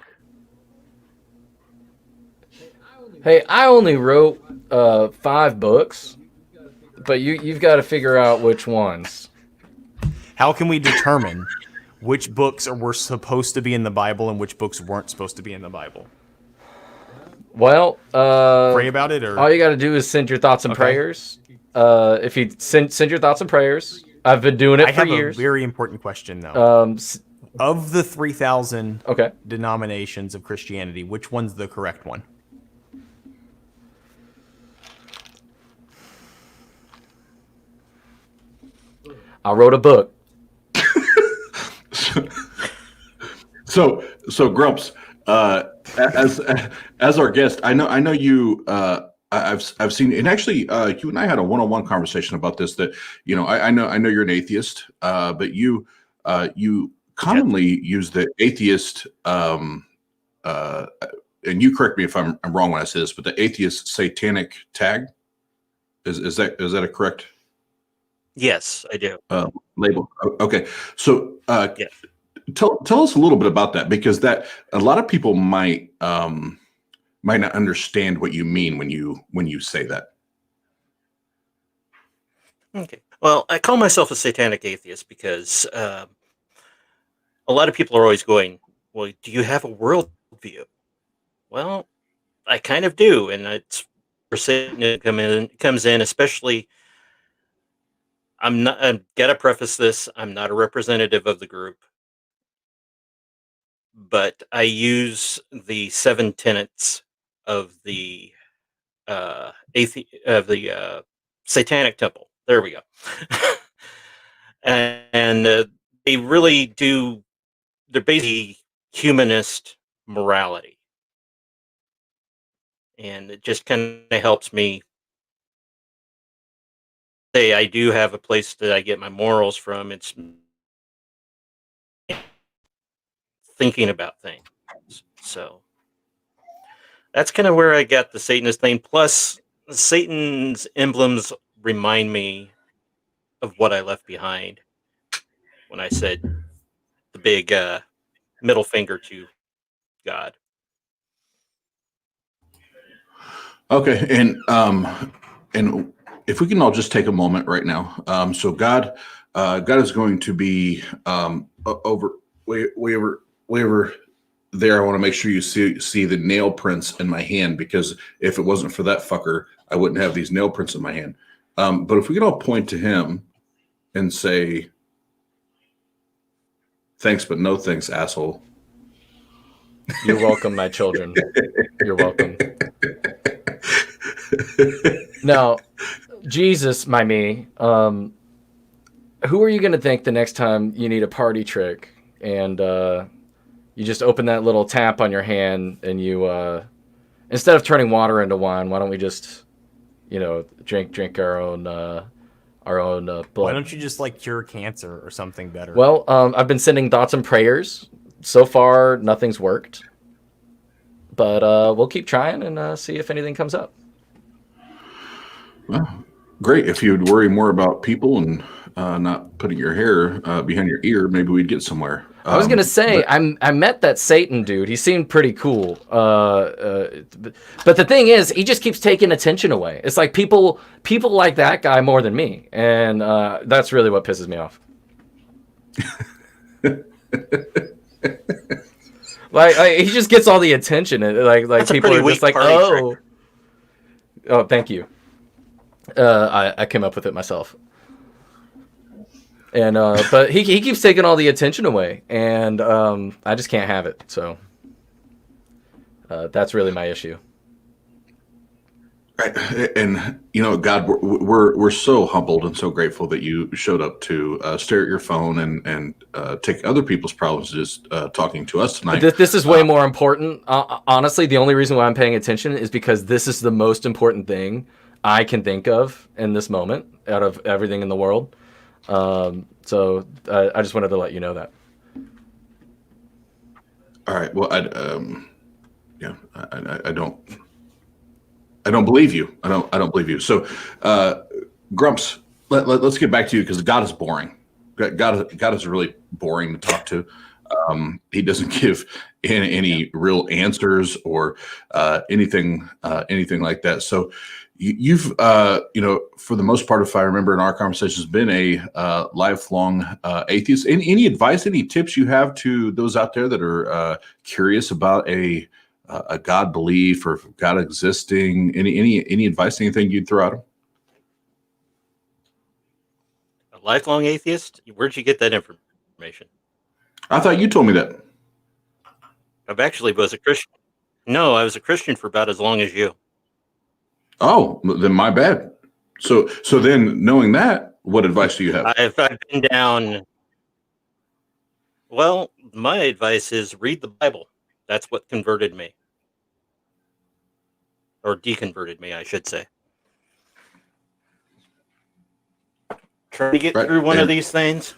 [SPEAKER 2] Hey, I only wrote 5 books, but you've got to figure out which ones.
[SPEAKER 4] How can we determine which books were supposed to be in the Bible and which books weren't supposed to be in the Bible?
[SPEAKER 2] Well,
[SPEAKER 4] Pray about it, or
[SPEAKER 2] all you got to do is send your thoughts and
[SPEAKER 4] Okay.
[SPEAKER 2] prayers. If you send your thoughts and prayers, I've been doing it
[SPEAKER 4] I
[SPEAKER 2] for
[SPEAKER 4] have
[SPEAKER 2] years.
[SPEAKER 4] a very important question though. Of the 3,000
[SPEAKER 2] Okay.
[SPEAKER 4] denominations of Christianity, which one's the correct one?
[SPEAKER 2] I wrote a book.
[SPEAKER 1] So Grumps, as our guest, I know you. I've seen, and actually, you and I had a one-on-one conversation about this. That I know you're an atheist, but you commonly use the atheist, and you correct me if I'm wrong when I say this, but the atheist satanic tag is that a correct
[SPEAKER 5] Yes, I do.
[SPEAKER 1] label? Okay, so
[SPEAKER 5] Yes.
[SPEAKER 1] tell us a little bit about that, because that a lot of people might not understand what you mean when you say that.
[SPEAKER 5] Okay. Well, I call myself a satanic atheist because a lot of people are always going, "Well, do you have a worldview?" Well, I kind of do, and it's where Satan comes in, especially. I'm not. I've got to preface this: I'm not a representative of the group, but I use the 7 tenets of the Satanic Temple. There we go. and they really do. They're basically humanist morality, and it just kind of helps me say I do have a place that I get my morals from. It's thinking about things. So that's kind of where I got the Satanist thing. Plus, Satan's emblems remind me of what I left behind when I said the big middle finger to God.
[SPEAKER 1] Okay, and if we can all just take a moment right now. So God is going to be over way over there. I want to make sure you see the nail prints in my hand, because if it wasn't for that fucker, I wouldn't have these nail prints in my hand. But if we could all point to him and say, "Thanks, but no thanks, asshole."
[SPEAKER 2] You're welcome, my children. You're welcome. Now, Jesus, my me, who are you going to think the next time you need a party trick and you just open that little tap on your hand and you, instead of turning water into wine, why don't we just, drink our own blood?
[SPEAKER 4] Why don't you just cure cancer or something better?
[SPEAKER 2] Well, I've been sending thoughts and prayers. So far, nothing's worked. But we'll keep trying and see if anything comes up.
[SPEAKER 1] Well, great. If you'd worry more about people and not putting your hair behind your ear, maybe we'd get somewhere.
[SPEAKER 2] I was gonna say I met that Satan dude. He seemed pretty cool. But the thing is, he just keeps taking attention away. It's like people like that guy more than me, and that's really what pisses me off. like he just gets all the attention, and like
[SPEAKER 5] That's
[SPEAKER 2] people are just like,
[SPEAKER 5] oh,
[SPEAKER 2] thank you. I came up with it myself. And but he keeps taking all the attention away, and I just can't have it. So that's really my issue.
[SPEAKER 1] Right. And God, we're so humbled and so grateful that you showed up to stare at your phone and take other people's problems just talking to us tonight.
[SPEAKER 2] This is way more important. Honestly, the only reason why I'm paying attention is because this is the most important thing I can think of in this moment out of everything in the world. So I just wanted to let you know that.
[SPEAKER 1] All right. Well, I don't believe you. I don't believe you. So, Grumps, let's get back to you, because God is boring. God is really boring to talk to. He doesn't give any real answers or anything like that. So you've for the most part, if I remember in our conversations, been a lifelong atheist. Any advice, any tips you have to those out there that are curious about a God belief or God existing? Any advice, anything you'd throw at them?
[SPEAKER 5] a lifelong atheist? Where'd you get that information?
[SPEAKER 1] I thought you told me that.
[SPEAKER 5] I've actually was a Christian. No, I was a Christian for about as long as you.
[SPEAKER 1] Oh, then my bad. So then knowing that, What advice do you have?
[SPEAKER 5] I've been down. Well, my advice is read the Bible. That's what converted me, or deconverted me, I should say. Trying to get
[SPEAKER 1] Right,
[SPEAKER 5] through one
[SPEAKER 1] and-
[SPEAKER 5] of these things.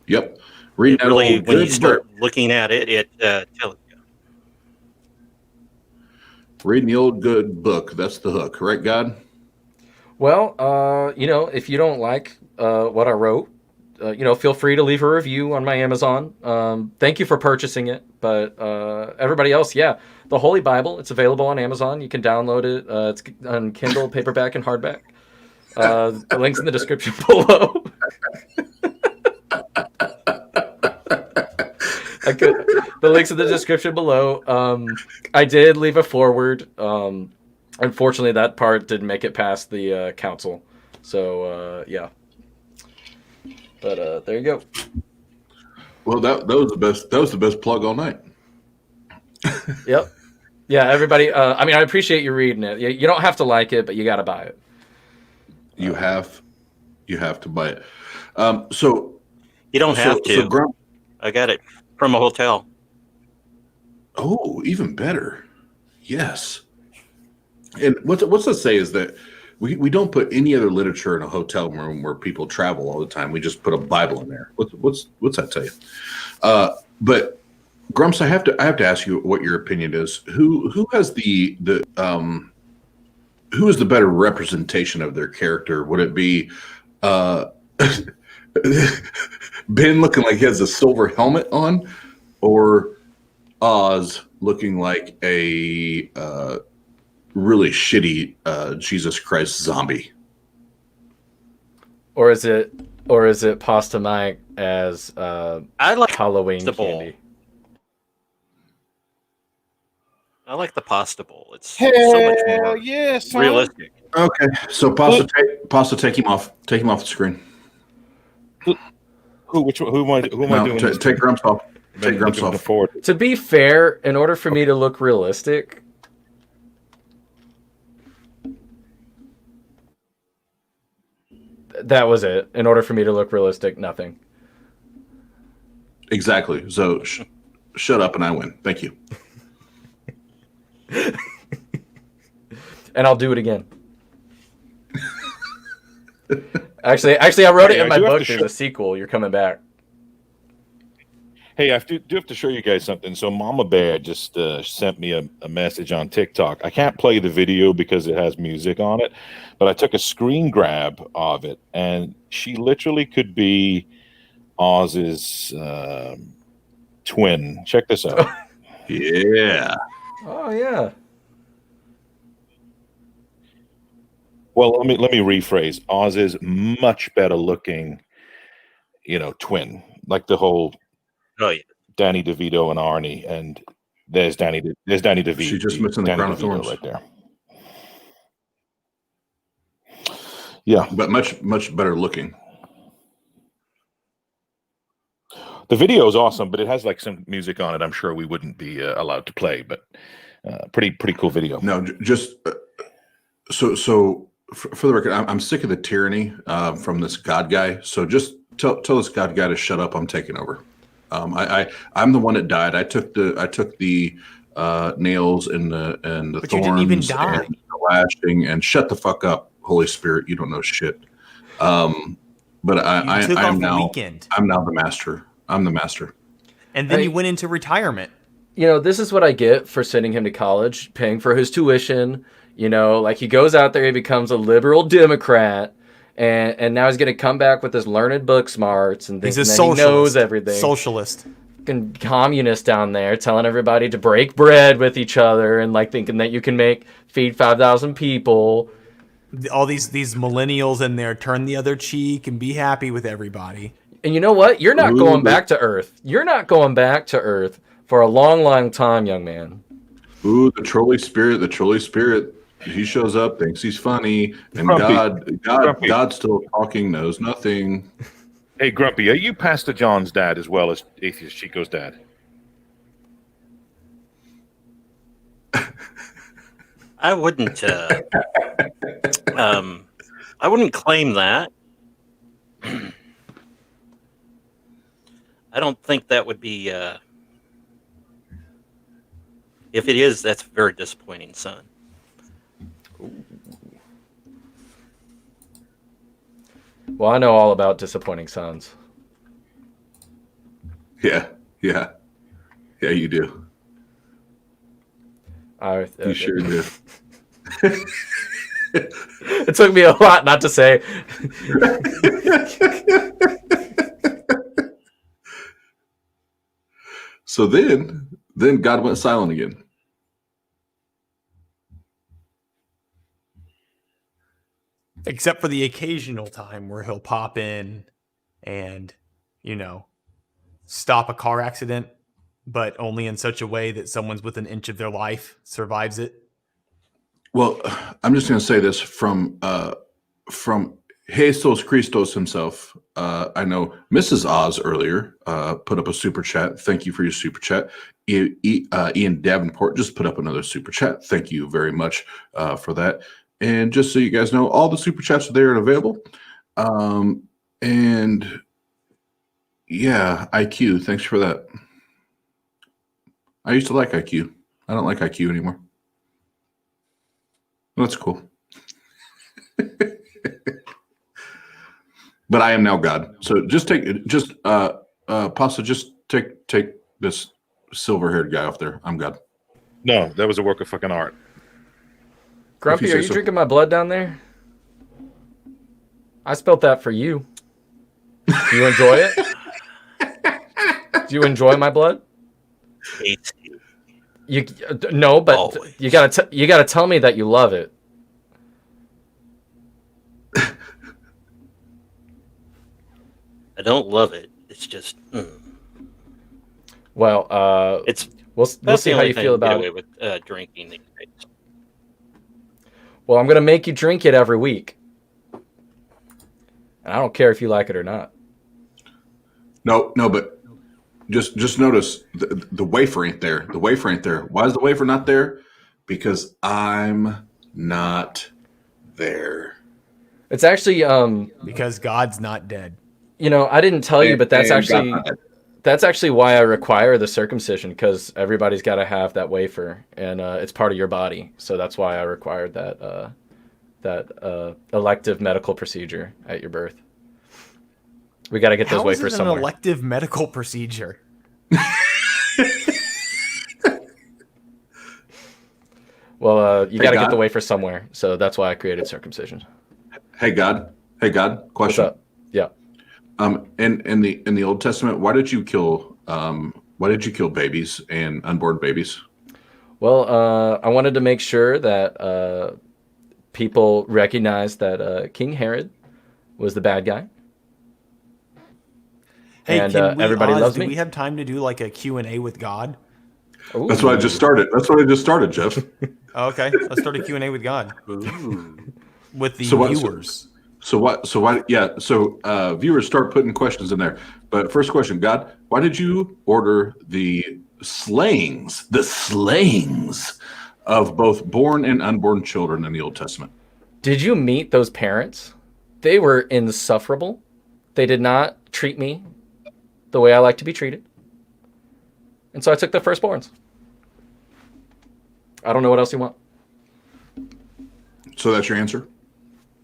[SPEAKER 1] Yep. Read that
[SPEAKER 5] Really,
[SPEAKER 1] old
[SPEAKER 5] when you
[SPEAKER 1] good
[SPEAKER 5] start
[SPEAKER 1] book.
[SPEAKER 5] looking at it, tells you.
[SPEAKER 1] Reading the old good book. That's the hook, right, God?
[SPEAKER 2] Well, if you don't like what I wrote, feel free to leave a review on my Amazon. Thank you for purchasing it. But everybody else, yeah, the Holy Bible, it's available on Amazon. You can download it. It's on Kindle, paperback, and hardback. The link's in the description below. The link's in the description below. I did leave a foreword. Unfortunately, that part didn't make it past the council. So, yeah. But there you go.
[SPEAKER 1] Well, that was the best. That was the best plug all night.
[SPEAKER 2] Yep. Yeah, everybody. I appreciate you reading it. You don't have to like it, but you got to buy it.
[SPEAKER 1] You have to buy it. So
[SPEAKER 5] You don't have to.
[SPEAKER 1] So Grump,
[SPEAKER 5] I got it from a hotel.
[SPEAKER 1] oh, even better. Yes. And what's to say is that we don't put any other literature in a hotel room where people travel all the time. We just put a Bible in there. What's that tell you? But Grumps, I have to ask you what your opinion is. Who has who is the better representation of their character? Would it be Ben looking like he has a silver helmet on, or Oz looking like a really shitty Jesus Christ zombie?
[SPEAKER 2] Or is it Pasta Mike as
[SPEAKER 5] I like
[SPEAKER 2] Halloween
[SPEAKER 5] the bowl.
[SPEAKER 2] candy?
[SPEAKER 5] I like the pasta bowl. It's
[SPEAKER 6] Hell
[SPEAKER 5] so much more
[SPEAKER 6] yeah, son.
[SPEAKER 5] realistic.
[SPEAKER 1] Okay, so Pasta, take him off the screen.
[SPEAKER 6] Who am I
[SPEAKER 1] No,
[SPEAKER 6] doing? this
[SPEAKER 1] take Grumps off.
[SPEAKER 6] to?
[SPEAKER 1] Take Grumps
[SPEAKER 6] Looking
[SPEAKER 1] off.
[SPEAKER 6] forward.
[SPEAKER 2] To be fair, in order for me to look realistic, that was it. In order for me to look realistic, nothing.
[SPEAKER 1] Exactly. So shut up and I win. Thank you.
[SPEAKER 2] And I'll do it again. Actually, I wrote it
[SPEAKER 6] Hey,
[SPEAKER 2] in
[SPEAKER 6] I
[SPEAKER 2] my
[SPEAKER 6] do have
[SPEAKER 2] book.
[SPEAKER 6] to
[SPEAKER 2] There's a sequel. You're coming back.
[SPEAKER 6] Hey, I do have to show you guys something. So Mama Bear just sent me a message on TikTok. I can't play the video because it has music on it, but I took a screen grab of it, and she literally could be Oz's twin. Check this out.
[SPEAKER 1] Yeah.
[SPEAKER 2] Oh yeah.
[SPEAKER 6] Well, let me rephrase. Oz's much better looking, twin, like the whole
[SPEAKER 5] Oh yeah.
[SPEAKER 6] Danny DeVito and Arnie, and there's Danny DeVito.
[SPEAKER 1] She's just missing the
[SPEAKER 6] Danny
[SPEAKER 1] crown of
[SPEAKER 6] DeVito
[SPEAKER 1] thorns.
[SPEAKER 6] right there. Yeah,
[SPEAKER 1] But much better looking.
[SPEAKER 6] the video is awesome, but it has like some music on it. I'm sure we wouldn't be allowed to play, but pretty cool video.
[SPEAKER 1] No, just so for the record, I'm sick of the tyranny from this God guy. So just tell this God guy to shut up. I'm taking over. I'm the one that died. I took the nails and the
[SPEAKER 4] But
[SPEAKER 1] thorns
[SPEAKER 4] you didn't even die.
[SPEAKER 1] and the lashing, and shut the fuck up, Holy Spirit. You don't know shit. But
[SPEAKER 4] You took
[SPEAKER 1] I'm
[SPEAKER 4] off the
[SPEAKER 1] now
[SPEAKER 4] weekend,
[SPEAKER 1] I'm now the master. I'm the master.
[SPEAKER 4] and then
[SPEAKER 2] Hey.
[SPEAKER 4] you went into retirement.
[SPEAKER 2] This is what I get for sending him to college, paying for his tuition. Like he goes out there, he becomes a liberal Democrat, and now he's going to come back with his learned book smarts and
[SPEAKER 4] He's
[SPEAKER 2] thinking
[SPEAKER 4] a
[SPEAKER 2] that
[SPEAKER 4] socialist.
[SPEAKER 2] he knows everything.
[SPEAKER 4] Socialist.
[SPEAKER 2] Fucking communist down there telling everybody to break bread with each other and like thinking that you can feed 5,000 people.
[SPEAKER 4] All these millennials in there turn the other cheek and be happy with everybody.
[SPEAKER 2] And you know what? You're not
[SPEAKER 1] Ooh.
[SPEAKER 2] going back to Earth. You're not going back to Earth for a long, long time, young man.
[SPEAKER 1] Ooh, the trolley spirit. He shows up, thinks he's funny, and
[SPEAKER 6] Grumpy. Grumpy.
[SPEAKER 1] God's still talking, knows nothing.
[SPEAKER 6] Hey, Grumpy, are you Pastor John's dad as well as Atheist Chico's dad?
[SPEAKER 5] I wouldn't. I wouldn't claim that. I don't think that would be. If it is, that's very disappointing, son.
[SPEAKER 2] Well, I know all about disappointing sons.
[SPEAKER 1] Yeah, yeah, yeah. You do. You sure do.
[SPEAKER 2] It took me a lot not to say.
[SPEAKER 1] So then God went silent again.
[SPEAKER 4] Except for the occasional time where he'll pop in and, stop a car accident, but only in such a way that someone's within an inch of their life survives it.
[SPEAKER 1] Well, I'm just going to say this from Jesus Christos himself. I know Mrs. Oz earlier put up a super chat. Thank you for your super chat. Ian Davenport just put up another super chat. Thank you very much for that. And just so you guys know, all the super chats are there and available. And yeah, IQ, thanks for that. I used to like IQ. I don't like IQ anymore. That's cool. But I am now God. So Pasta, just take this silver-haired guy off there. I'm God.
[SPEAKER 6] No, that was a work of fucking art.
[SPEAKER 2] Grumpy,
[SPEAKER 1] say
[SPEAKER 2] are you
[SPEAKER 1] so.
[SPEAKER 2] drinking my blood down there? I spilled that for you. Do you enjoy it? Do you enjoy my blood?
[SPEAKER 5] Hates you.
[SPEAKER 2] No, but
[SPEAKER 5] Always.
[SPEAKER 2] you gotta tell me that you love it.
[SPEAKER 5] I don't love it. It's just.
[SPEAKER 2] Well,
[SPEAKER 5] It's.
[SPEAKER 2] we'll
[SPEAKER 5] That's
[SPEAKER 2] see
[SPEAKER 5] the
[SPEAKER 2] how
[SPEAKER 5] only
[SPEAKER 2] you
[SPEAKER 5] thing
[SPEAKER 2] feel
[SPEAKER 5] I get
[SPEAKER 2] about
[SPEAKER 5] away
[SPEAKER 2] it.
[SPEAKER 5] with drinking these days.
[SPEAKER 2] Well, I'm gonna make you drink it every week, and I don't care if you like it or not.
[SPEAKER 1] No, but just notice the wafer ain't there. The wafer ain't there. Why is the wafer not there? Because I'm not there.
[SPEAKER 2] It's actually,
[SPEAKER 4] Because God's not dead.
[SPEAKER 2] I didn't tell you, but that's
[SPEAKER 1] And
[SPEAKER 2] actually
[SPEAKER 1] God not dead.
[SPEAKER 2] that's actually why I require the circumcision, because everybody's got to have that wafer, and it's part of your body. So that's why I required that elective medical procedure at your birth. We got to get those
[SPEAKER 4] How is
[SPEAKER 2] wafers
[SPEAKER 4] it an
[SPEAKER 2] somewhere.
[SPEAKER 4] elective medical procedure?
[SPEAKER 2] Well, you
[SPEAKER 1] Hey,
[SPEAKER 2] got to
[SPEAKER 1] God.
[SPEAKER 2] get the wafer somewhere, so that's why I created circumcision.
[SPEAKER 1] Hey God,
[SPEAKER 2] What's
[SPEAKER 1] question.
[SPEAKER 2] up? Yeah.
[SPEAKER 1] In the Old Testament, why did you kill babies and unborn babies?
[SPEAKER 2] Well, I wanted to make sure that people recognized that King Herod was the bad guy.
[SPEAKER 4] Hey,
[SPEAKER 2] And,
[SPEAKER 4] can we,
[SPEAKER 2] everybody
[SPEAKER 4] Oz,
[SPEAKER 2] loves
[SPEAKER 4] do
[SPEAKER 2] me.
[SPEAKER 4] we have time to do like a Q&A with God?
[SPEAKER 1] That's what I just started. Jeff.
[SPEAKER 4] Oh, okay, let's start a Q&A with God. With the
[SPEAKER 1] So what-
[SPEAKER 4] viewers.
[SPEAKER 1] So why? Yeah. So viewers, start putting questions in there. But first question, God, why did you order the slayings of both born and unborn children in the Old Testament?
[SPEAKER 2] Did you meet those parents? They were insufferable. They did not treat me the way I like to be treated. And so I took the firstborns. I don't know what else you want.
[SPEAKER 1] So that's your answer.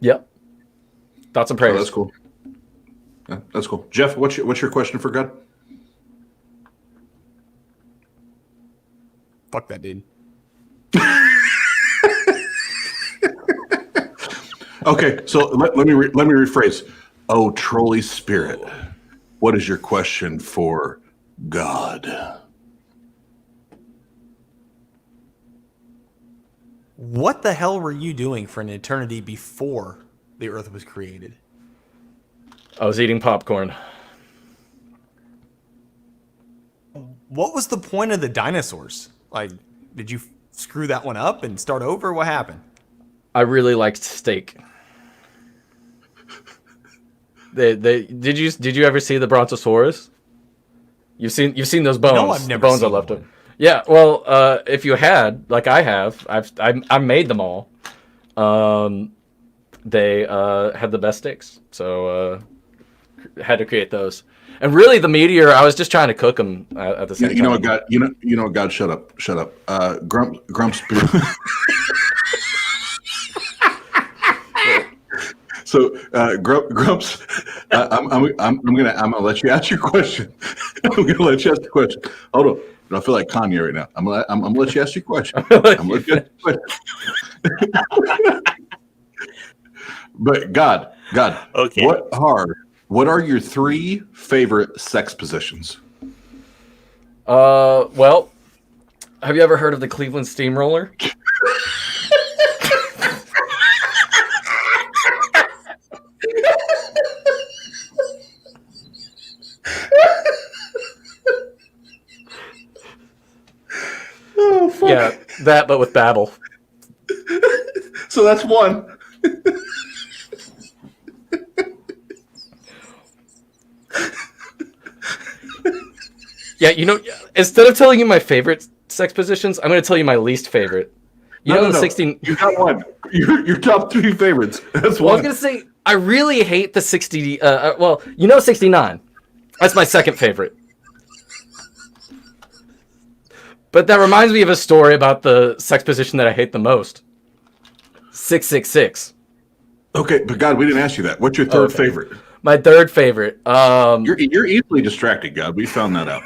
[SPEAKER 2] Yep. Thoughts and
[SPEAKER 1] Oh,
[SPEAKER 2] prayers.
[SPEAKER 1] that's cool. Yeah, that's cool. Jeff, what's your question for God?
[SPEAKER 4] Fuck that dude.
[SPEAKER 1] Okay, so let me rephrase. Oh, Trolley Spirit, what is your question for God?
[SPEAKER 4] What the hell were you doing for an eternity before the earth was created?
[SPEAKER 2] I was eating popcorn.
[SPEAKER 4] What was the point of the dinosaurs? Like, did you screw that one up and start over? What happened?
[SPEAKER 2] I really liked steak. Did you ever see the Brontosaurus? You've seen those bones.
[SPEAKER 4] No, I've never
[SPEAKER 2] the bones I
[SPEAKER 4] seen
[SPEAKER 2] left
[SPEAKER 4] one.
[SPEAKER 2] up. Yeah, well, if you had, like I have, I made them all. They had the best sticks, so had to create those. And really, the meteor, I was just trying to cook them at the same
[SPEAKER 1] You know
[SPEAKER 2] time.
[SPEAKER 1] what, God? You know what, God? Shut up. Grumps. So, Grumps, I'm gonna let you ask your question. I'm gonna let you ask the question. Hold on. I feel like Kanye right now. I'm gonna let you ask your question. I'm gonna let you ask your question. But God,
[SPEAKER 5] Okay.
[SPEAKER 1] what are your 3 favorite sex positions?
[SPEAKER 2] Well, have you ever heard of the Cleveland Steamroller?
[SPEAKER 1] Oh, fuck.
[SPEAKER 2] Yeah, that, but with Babel.
[SPEAKER 1] So that's one.
[SPEAKER 2] Yeah, instead of telling you my favorite sex positions, I'm going to tell you my least favorite. The 16.
[SPEAKER 1] You got one. Your top 3 favorites. That's
[SPEAKER 2] Well, I was
[SPEAKER 1] one.
[SPEAKER 2] going to say, I really hate the 60. 69. That's my second favorite. But that reminds me of a story about the sex position that I hate the most. 666.
[SPEAKER 1] Okay, but God, we didn't ask you that. What's your third
[SPEAKER 2] Okay.
[SPEAKER 1] favorite?
[SPEAKER 2] My third favorite.
[SPEAKER 1] You're easily distracted, God. We found that out.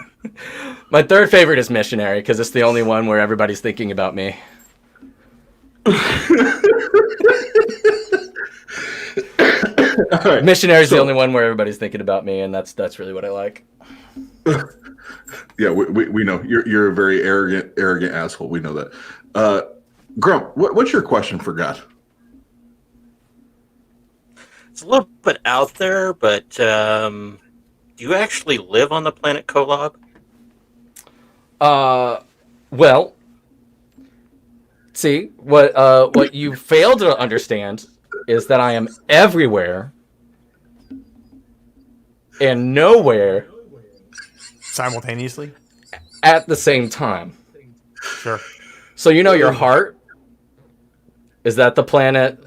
[SPEAKER 2] My third favorite is missionary because it's the only one where everybody's thinking about me.
[SPEAKER 1] All right.
[SPEAKER 2] Missionary is the
[SPEAKER 1] So-
[SPEAKER 2] only one where everybody's thinking about me, and that's really what I like.
[SPEAKER 1] Yeah, we know you're a very arrogant asshole. We know that. Grump, what's your question for God?
[SPEAKER 5] It's a little bit out there, but do you actually live on the planet Kolob?
[SPEAKER 2] Well, see what you fail to understand is that I am everywhere and nowhere
[SPEAKER 4] Simultaneously?
[SPEAKER 2] at the same time.
[SPEAKER 4] Sure.
[SPEAKER 2] So your heart, is that the planet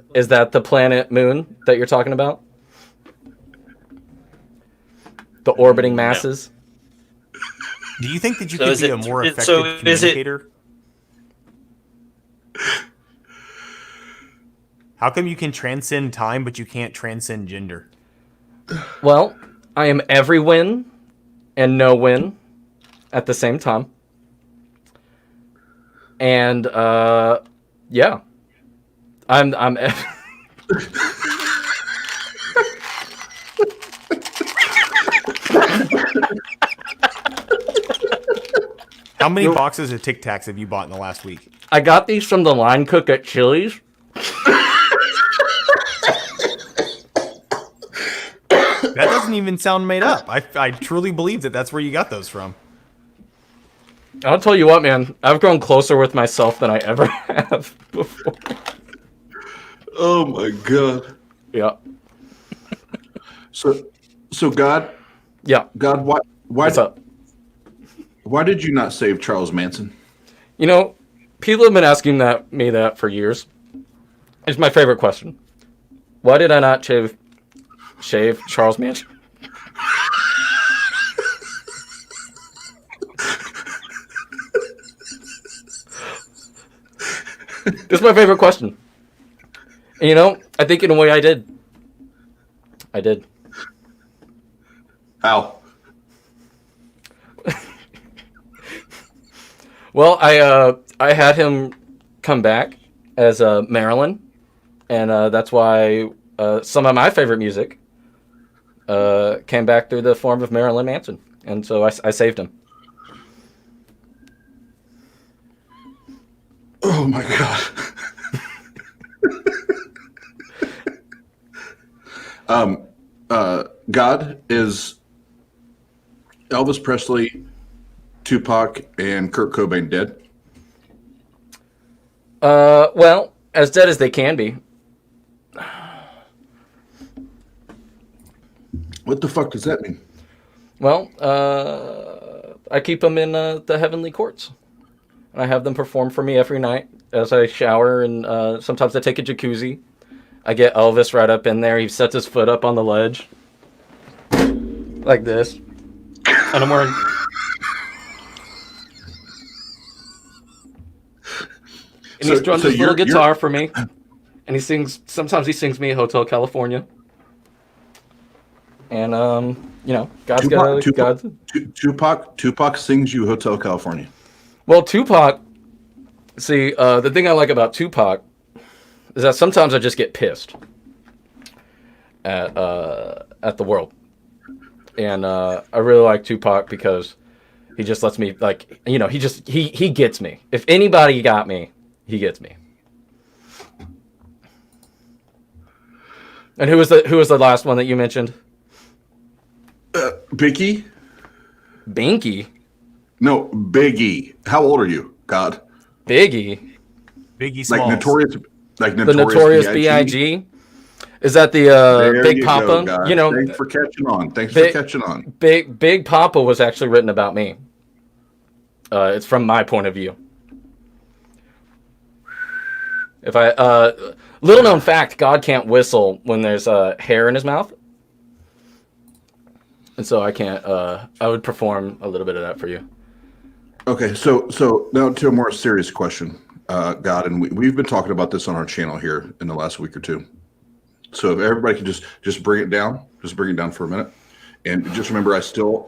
[SPEAKER 2] Moon that you're talking about? The orbiting masses?
[SPEAKER 4] Do you think that you
[SPEAKER 5] So
[SPEAKER 4] could
[SPEAKER 5] is
[SPEAKER 4] be
[SPEAKER 5] it-
[SPEAKER 4] a more
[SPEAKER 5] so
[SPEAKER 4] effective
[SPEAKER 5] is it-
[SPEAKER 4] communicator? How come you can transcend time, but you can't transcend gender?
[SPEAKER 2] Well, I am every win and no win at the same time. And yeah. I'm
[SPEAKER 4] How many boxes of Tic Tacs have you bought in the last week?
[SPEAKER 2] I got these from the line cook at Chili's.
[SPEAKER 4] That doesn't even sound made up. I truly believe that that's where you got those from.
[SPEAKER 2] I'll tell you what, man. I've grown closer with myself than I ever have before.
[SPEAKER 1] Oh my God.
[SPEAKER 2] Yeah.
[SPEAKER 1] So God,
[SPEAKER 2] Yeah.
[SPEAKER 1] why
[SPEAKER 2] What's up?
[SPEAKER 1] why did you not save Charles Manson?
[SPEAKER 2] People have been asking me that for years. It's my favorite question. Why did I not shave Charles Manson? This is my favorite question. And, I think in a way I did. I did.
[SPEAKER 1] How?
[SPEAKER 2] Well, I had him come back as Marilyn, and that's why some of my favorite music came back through the form of Marilyn Manson, and so I saved him.
[SPEAKER 1] Oh my God. God, is Elvis Presley, Tupac, and Kurt Cobain dead?
[SPEAKER 2] Well, as dead as they can be.
[SPEAKER 1] What the fuck does that mean?
[SPEAKER 2] Well, I keep them in the heavenly courts. and I have them perform for me every night as I shower, and sometimes I take a jacuzzi. I get Elvis right up in there. He sets his foot up on the ledge like this, and I'm wearing. And he strums his little guitar for me, and he sings. Sometimes he sings me Hotel California. And God's got
[SPEAKER 1] Tupac sings you Hotel California.
[SPEAKER 2] Well, Tupac. See, the thing I like about Tupac is that sometimes I just get pissed at the world, and I really like Tupac because he just lets me he gets me. If anybody got me, he gets me. And who was the last one that you mentioned?
[SPEAKER 1] Biggie?
[SPEAKER 2] Binky?
[SPEAKER 1] No, Biggie. How old are you, God?
[SPEAKER 2] Biggie
[SPEAKER 4] Smalls.
[SPEAKER 1] The
[SPEAKER 2] Notorious B.I.G. Is that the Big Papa?
[SPEAKER 1] Go, thanks for catching on.
[SPEAKER 2] Big Papa was actually written about me. It's from my point of view. If I little known fact, God can't whistle when there's hair in his mouth. And so I can't. I would perform a little bit of that for you.
[SPEAKER 1] Okay, so now to a more serious question, God, and we've been talking about this on our channel here in the last week or two. So if everybody can just bring it down for a minute, and just remember, I still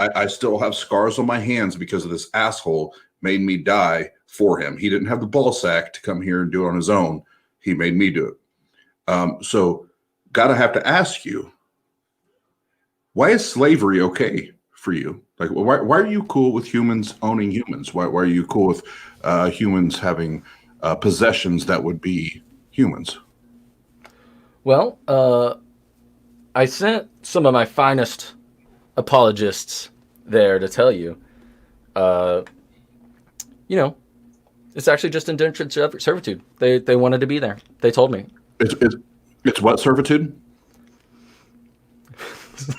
[SPEAKER 1] have scars on my hands because of this asshole made me die for him. He didn't have the ball sack to come here and do it on his own. He made me do it. So, God, I have to ask you. Why is slavery okay for you? Like, why are you cool with humans owning humans? Why are you cool with humans having possessions that would be humans?
[SPEAKER 2] Well, I sent some of my finest apologists there to tell you, it's actually just indentured servitude. They wanted to be there. They told me.
[SPEAKER 1] It's what servitude?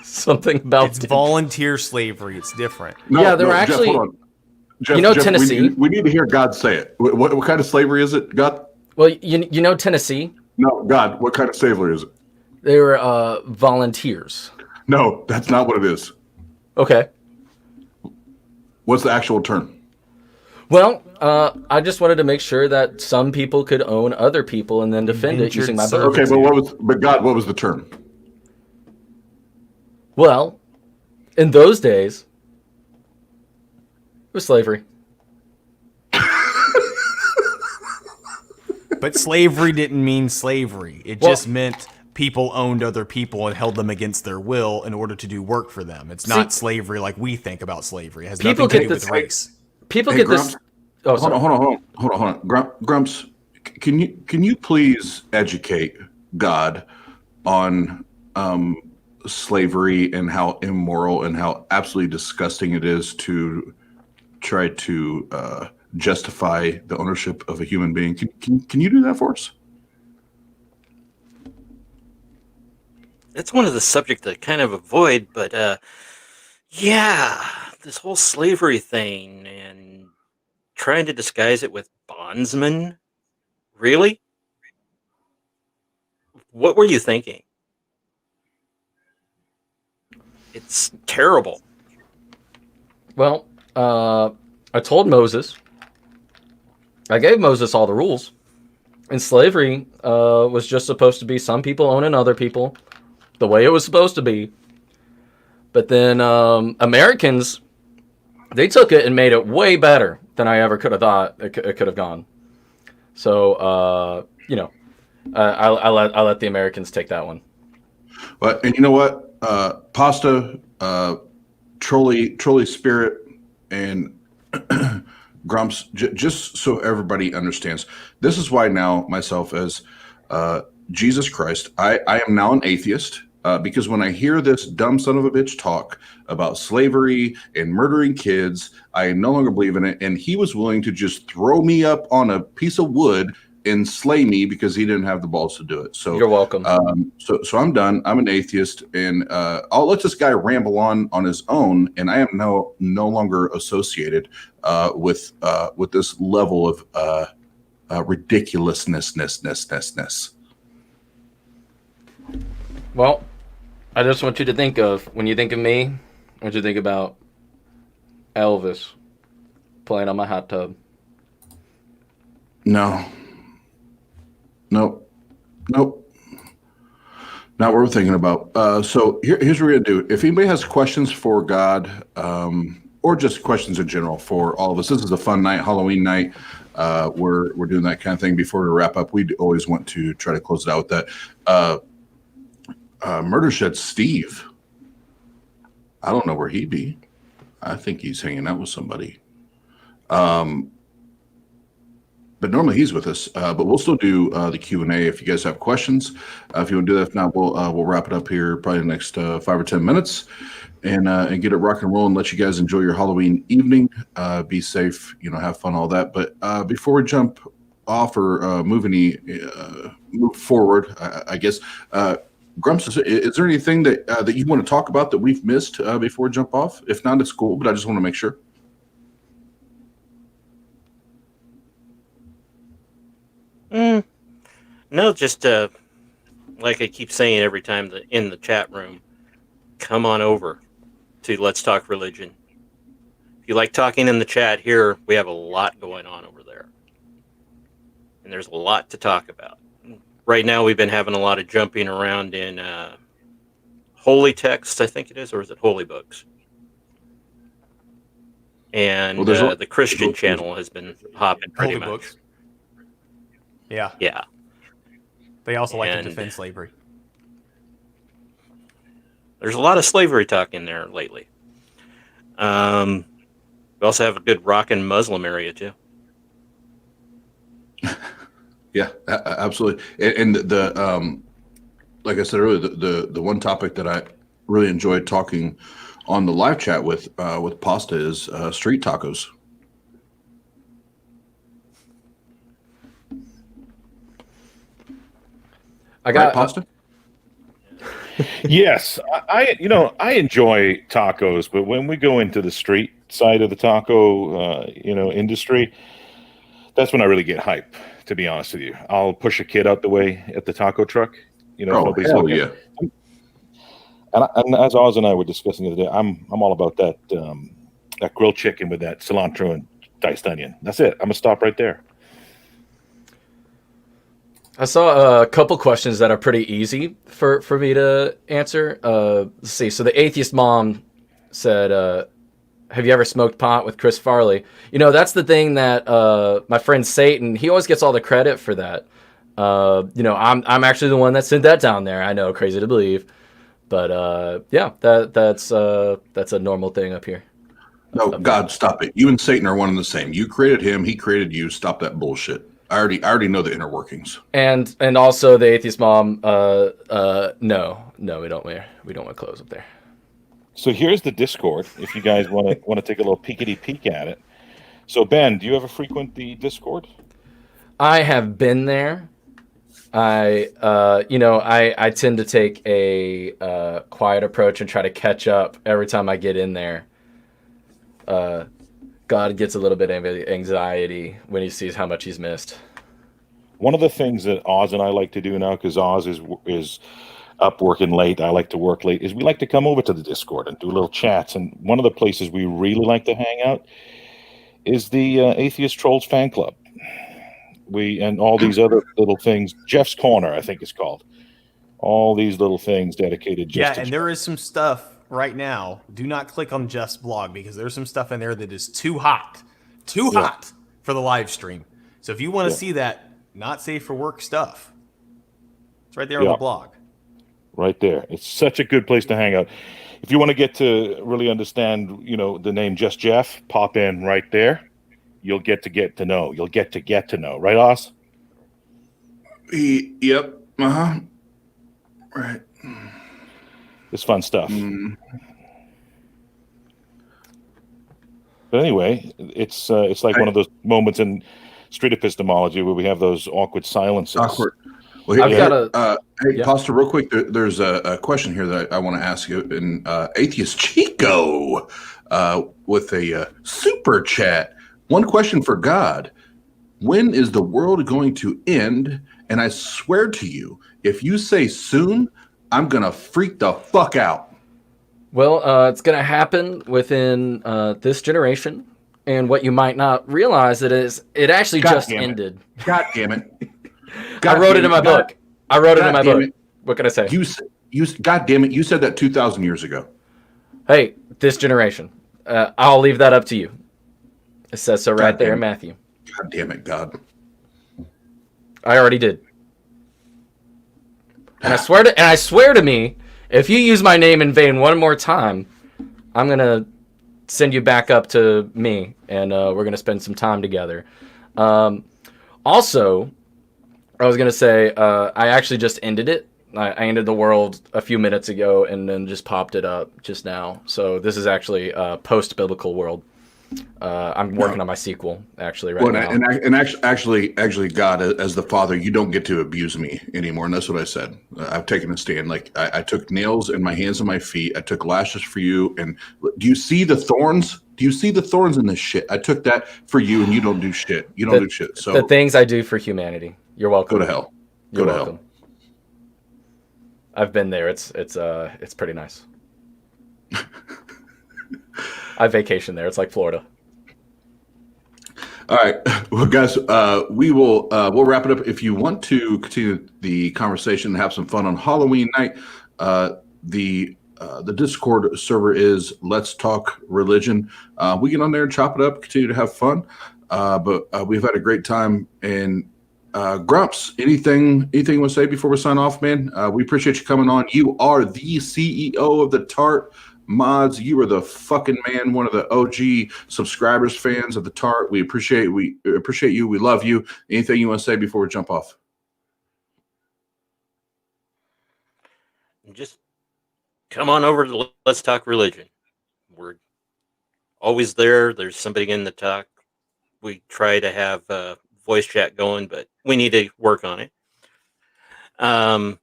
[SPEAKER 2] Something about
[SPEAKER 4] it's volunteer slavery. It's different.
[SPEAKER 2] No, there were actually.
[SPEAKER 1] Jeff, hold on. Jeff,
[SPEAKER 2] Tennessee.
[SPEAKER 1] We need to hear God say it. What kind of slavery is it, God?
[SPEAKER 2] Well, you know Tennessee.
[SPEAKER 1] No, God. What kind of slavery is it?
[SPEAKER 2] They were volunteers.
[SPEAKER 1] No, that's not what it is.
[SPEAKER 2] Okay.
[SPEAKER 1] What's the actual term?
[SPEAKER 2] Well, I just wanted to make sure that some people could own other people and then defend it using my boat.
[SPEAKER 1] Okay, but God, what was the term?
[SPEAKER 2] Well, in those days, it was slavery.
[SPEAKER 4] But slavery didn't mean slavery. It just meant people owned other people and held them against their will in order to do work for them. It's not slavery like we think about slavery. It has nothing to do with race.
[SPEAKER 2] People
[SPEAKER 1] Hey,
[SPEAKER 2] get
[SPEAKER 1] Grumps,
[SPEAKER 2] this. Oh, sorry.
[SPEAKER 1] hold on. Grumps, can you please educate God on slavery and how immoral and how absolutely disgusting it is to try to justify the ownership of a human being? Can you do that for us?
[SPEAKER 5] It's one of the subjects I kind of avoid, but this whole slavery thing and trying to disguise it with bondsmen. Really? What were you thinking? It's terrible.
[SPEAKER 2] Well, I told Moses. I gave Moses all the rules. And slavery was just supposed to be some people owning other people, the way it was supposed to be. But then Americans, they took it and made it way better than I ever could have thought it could have gone. So, I let the Americans take that one.
[SPEAKER 1] But and you know what? Pasta, Trolley Spirit, and Grumps, just so everybody understands, this is why now myself as Jesus Christ, I am now an atheist, because when I hear this dumb son of a bitch talk about slavery and murdering kids, I no longer believe in it. And he was willing to just throw me up on a piece of wood and slay me because he didn't have the balls to do it. So
[SPEAKER 2] You're welcome.
[SPEAKER 1] so I'm done. I'm an atheist, and I'll let this guy ramble on his own. And I am no longer associated with this level of ridiculousness.
[SPEAKER 2] Well, I just want you to think of, when you think of me, I want you to think about Elvis playing on my hot tub.
[SPEAKER 1] No. Nope. Not what we're thinking about. So here's what we're gonna do. If anybody has questions for God, or just questions in general for all of us, this is a fun night, Halloween night. We're doing that kind of thing. Before we wrap up, we always want to try to close it out with that. Murder Shed Steve. I don't know where he'd be. I think he's hanging out with somebody. But normally he's with us. But we'll still do the Q&A if you guys have questions. If you want to do that, if not, we'll wrap it up here probably in the next 5 or 10 minutes, and get it rock and roll and let you guys enjoy your Halloween evening. Be safe, have fun, all that. But before we jump off or move forward, I guess. Grumps, is there anything that you want to talk about that we've missed before we jump off? If not, it's cool, but I just want to make sure.
[SPEAKER 5] No, just like I keep saying every time in the chat room, come on over to Let's Talk Religion. If you like talking in the chat here, we have a lot going on over there. And there's a lot to talk about. Right now, we've been having a lot of jumping around in holy texts, I think it is, or is it holy books? And the Christian channel has been hopping pretty
[SPEAKER 4] Holy
[SPEAKER 5] much.
[SPEAKER 4] books. Yeah.
[SPEAKER 5] Yeah.
[SPEAKER 4] They also like to defend slavery.
[SPEAKER 5] There's a lot of slavery talk in there lately. We also have a good rockin' Muslim area too.
[SPEAKER 1] Yeah, absolutely. And the like I said earlier, the one topic that I really enjoyed talking on the live chat with Pasta is street tacos.
[SPEAKER 2] I got
[SPEAKER 1] right, Pasta.
[SPEAKER 6] Yes, I enjoy tacos, but when we go into the street side of the taco, industry, that's when I really get hype. To be honest with you, I'll push a kid out the way at the taco truck. If nobody's
[SPEAKER 1] hell
[SPEAKER 6] looking.
[SPEAKER 1] yeah!
[SPEAKER 6] And as Oz and I were discussing the other day, I'm all about that that grilled chicken with that cilantro and diced onion. That's it. I'm gonna stop right there.
[SPEAKER 2] I saw a couple questions that are pretty easy for me to answer. Let's see. So the atheist mom said, have you ever smoked pot with Chris Farley? That's the thing that my friend Satan, he always gets all the credit for that. I'm actually the one that sent that down there. I know, crazy to believe. But yeah, that's a normal thing up here.
[SPEAKER 1] No, God, stop it. You and Satan are one and the same. You created him. He created you. Stop that bullshit. I already know the inner workings.
[SPEAKER 2] And also the atheist mom, no, we don't wear clothes up there.
[SPEAKER 6] So here's the Discord. If you guys want to take a little peekity peek at it. So Ben, do you ever frequent the Discord?
[SPEAKER 2] I have been there. I tend to take a quiet approach and try to catch up every time I get in there. God gets a little bit of anxiety when he sees how much he's missed.
[SPEAKER 6] One of the things that Oz and I like to do now, because Oz is up working late, I like to work late, is we like to come over to the Discord and do little chats. And one of the places we really like to hang out is the Atheist Trolls fan club. And all these other little things. Jeff's Corner, I think it's called. All these little things dedicated just to
[SPEAKER 4] there is some stuff right now. Do not click on Jeff's blog because there's some stuff in there that is too hot for the live stream. So if you want to see that not safe for work stuff, it's right there on the blog. Right
[SPEAKER 6] there. It's such a good place to hang out. If you want to get to really understand, the name Just Jeff, pop in right there. You'll get to know. You'll get to know. Right, Oz?
[SPEAKER 1] Yep. Uh-huh. Right.
[SPEAKER 6] It's fun stuff. But anyway, it's like one of those moments in street epistemology where we have those awkward silences.
[SPEAKER 1] Awkward. Well,
[SPEAKER 2] I've got a-
[SPEAKER 1] hey,
[SPEAKER 2] yeah.
[SPEAKER 1] Pastor, real quick. There's a question here that I want to ask you. And Atheist Chico with a super chat. One question for God: when is the world going to end? And I swear to you, if you say soon, I'm gonna freak the fuck out.
[SPEAKER 2] Well, it's going to happen within this generation. And what you might not realize it actually
[SPEAKER 1] God
[SPEAKER 2] just
[SPEAKER 1] damn it.
[SPEAKER 2] ended.
[SPEAKER 1] God damn it!
[SPEAKER 2] I wrote it in my book. I wrote it in my
[SPEAKER 1] damn
[SPEAKER 2] book.
[SPEAKER 1] it.
[SPEAKER 2] What can I say?
[SPEAKER 1] You, God damn it! You said that 2,000 years ago.
[SPEAKER 2] Hey, this generation. I'll leave that up to you. It says so right
[SPEAKER 1] God
[SPEAKER 2] there
[SPEAKER 1] damn
[SPEAKER 2] in
[SPEAKER 1] it.
[SPEAKER 2] Matthew.
[SPEAKER 1] God damn it, God!
[SPEAKER 2] I already did. And I swear to me, if you use my name in vain one more time, I'm gonna send you back up to me, and we're gonna spend some time together. Also, I was gonna say I actually just ended it. I ended the world a few minutes ago, and then just popped it up just now. So this is actually a post-biblical world. I'm working on my sequel actually right now.
[SPEAKER 1] And actually, God, as the Father, you don't get to abuse me anymore, and that's what I said. I've taken a stand. Like I took nails in my hands and my feet. I took lashes for you. And do you see the thorns? Do you see the thorns in this shit? I took that for you, and you don't do shit. You don't do shit. So
[SPEAKER 2] The things I do for humanity. You're welcome.
[SPEAKER 1] go to hell.
[SPEAKER 2] You're
[SPEAKER 1] Go to
[SPEAKER 2] welcome.
[SPEAKER 1] hell.
[SPEAKER 2] I've been there. It's pretty nice. I vacation there. It's like Florida.
[SPEAKER 1] All right, well, guys, we'll wrap it up. If you want to continue the conversation and have some fun on Halloween night, the Discord server is Let's Talk Religion. We get on there and chop it up, continue to have fun. But we've had a great time. And Grumps, anything you want to say before we sign off, man? We appreciate you coming on. You are the CEO of the Tart Mods. You are the fucking man, one of the OG subscribers, fans of the Tart. We appreciate you. We love you. Anything you want to say before we jump off?
[SPEAKER 5] Just come on over to Let's Talk Religion. We're always there. There's somebody in the talk. We try to have voice chat going, but we need to work on it. And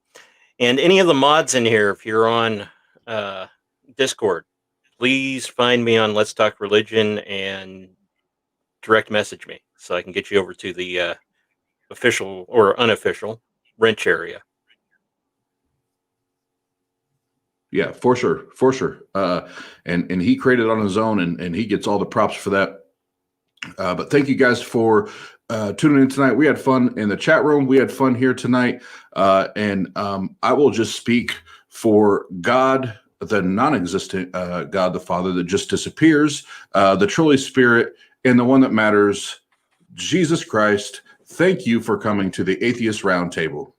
[SPEAKER 5] any of the mods in here, if you're on Discord, please find me on Let's Talk Religion and direct message me so I can get you over to the official or unofficial wrench area.
[SPEAKER 1] Yeah, for sure. And he created on his own, and he gets all the props for that. But thank you guys for tuning in tonight. We had fun in the chat room. We had fun here tonight. And I will just speak for God, the non-existent God, the Father that just disappears, the Holy Spirit, and the one that matters, Jesus Christ. Thank you for coming to the Atheist Roundtable.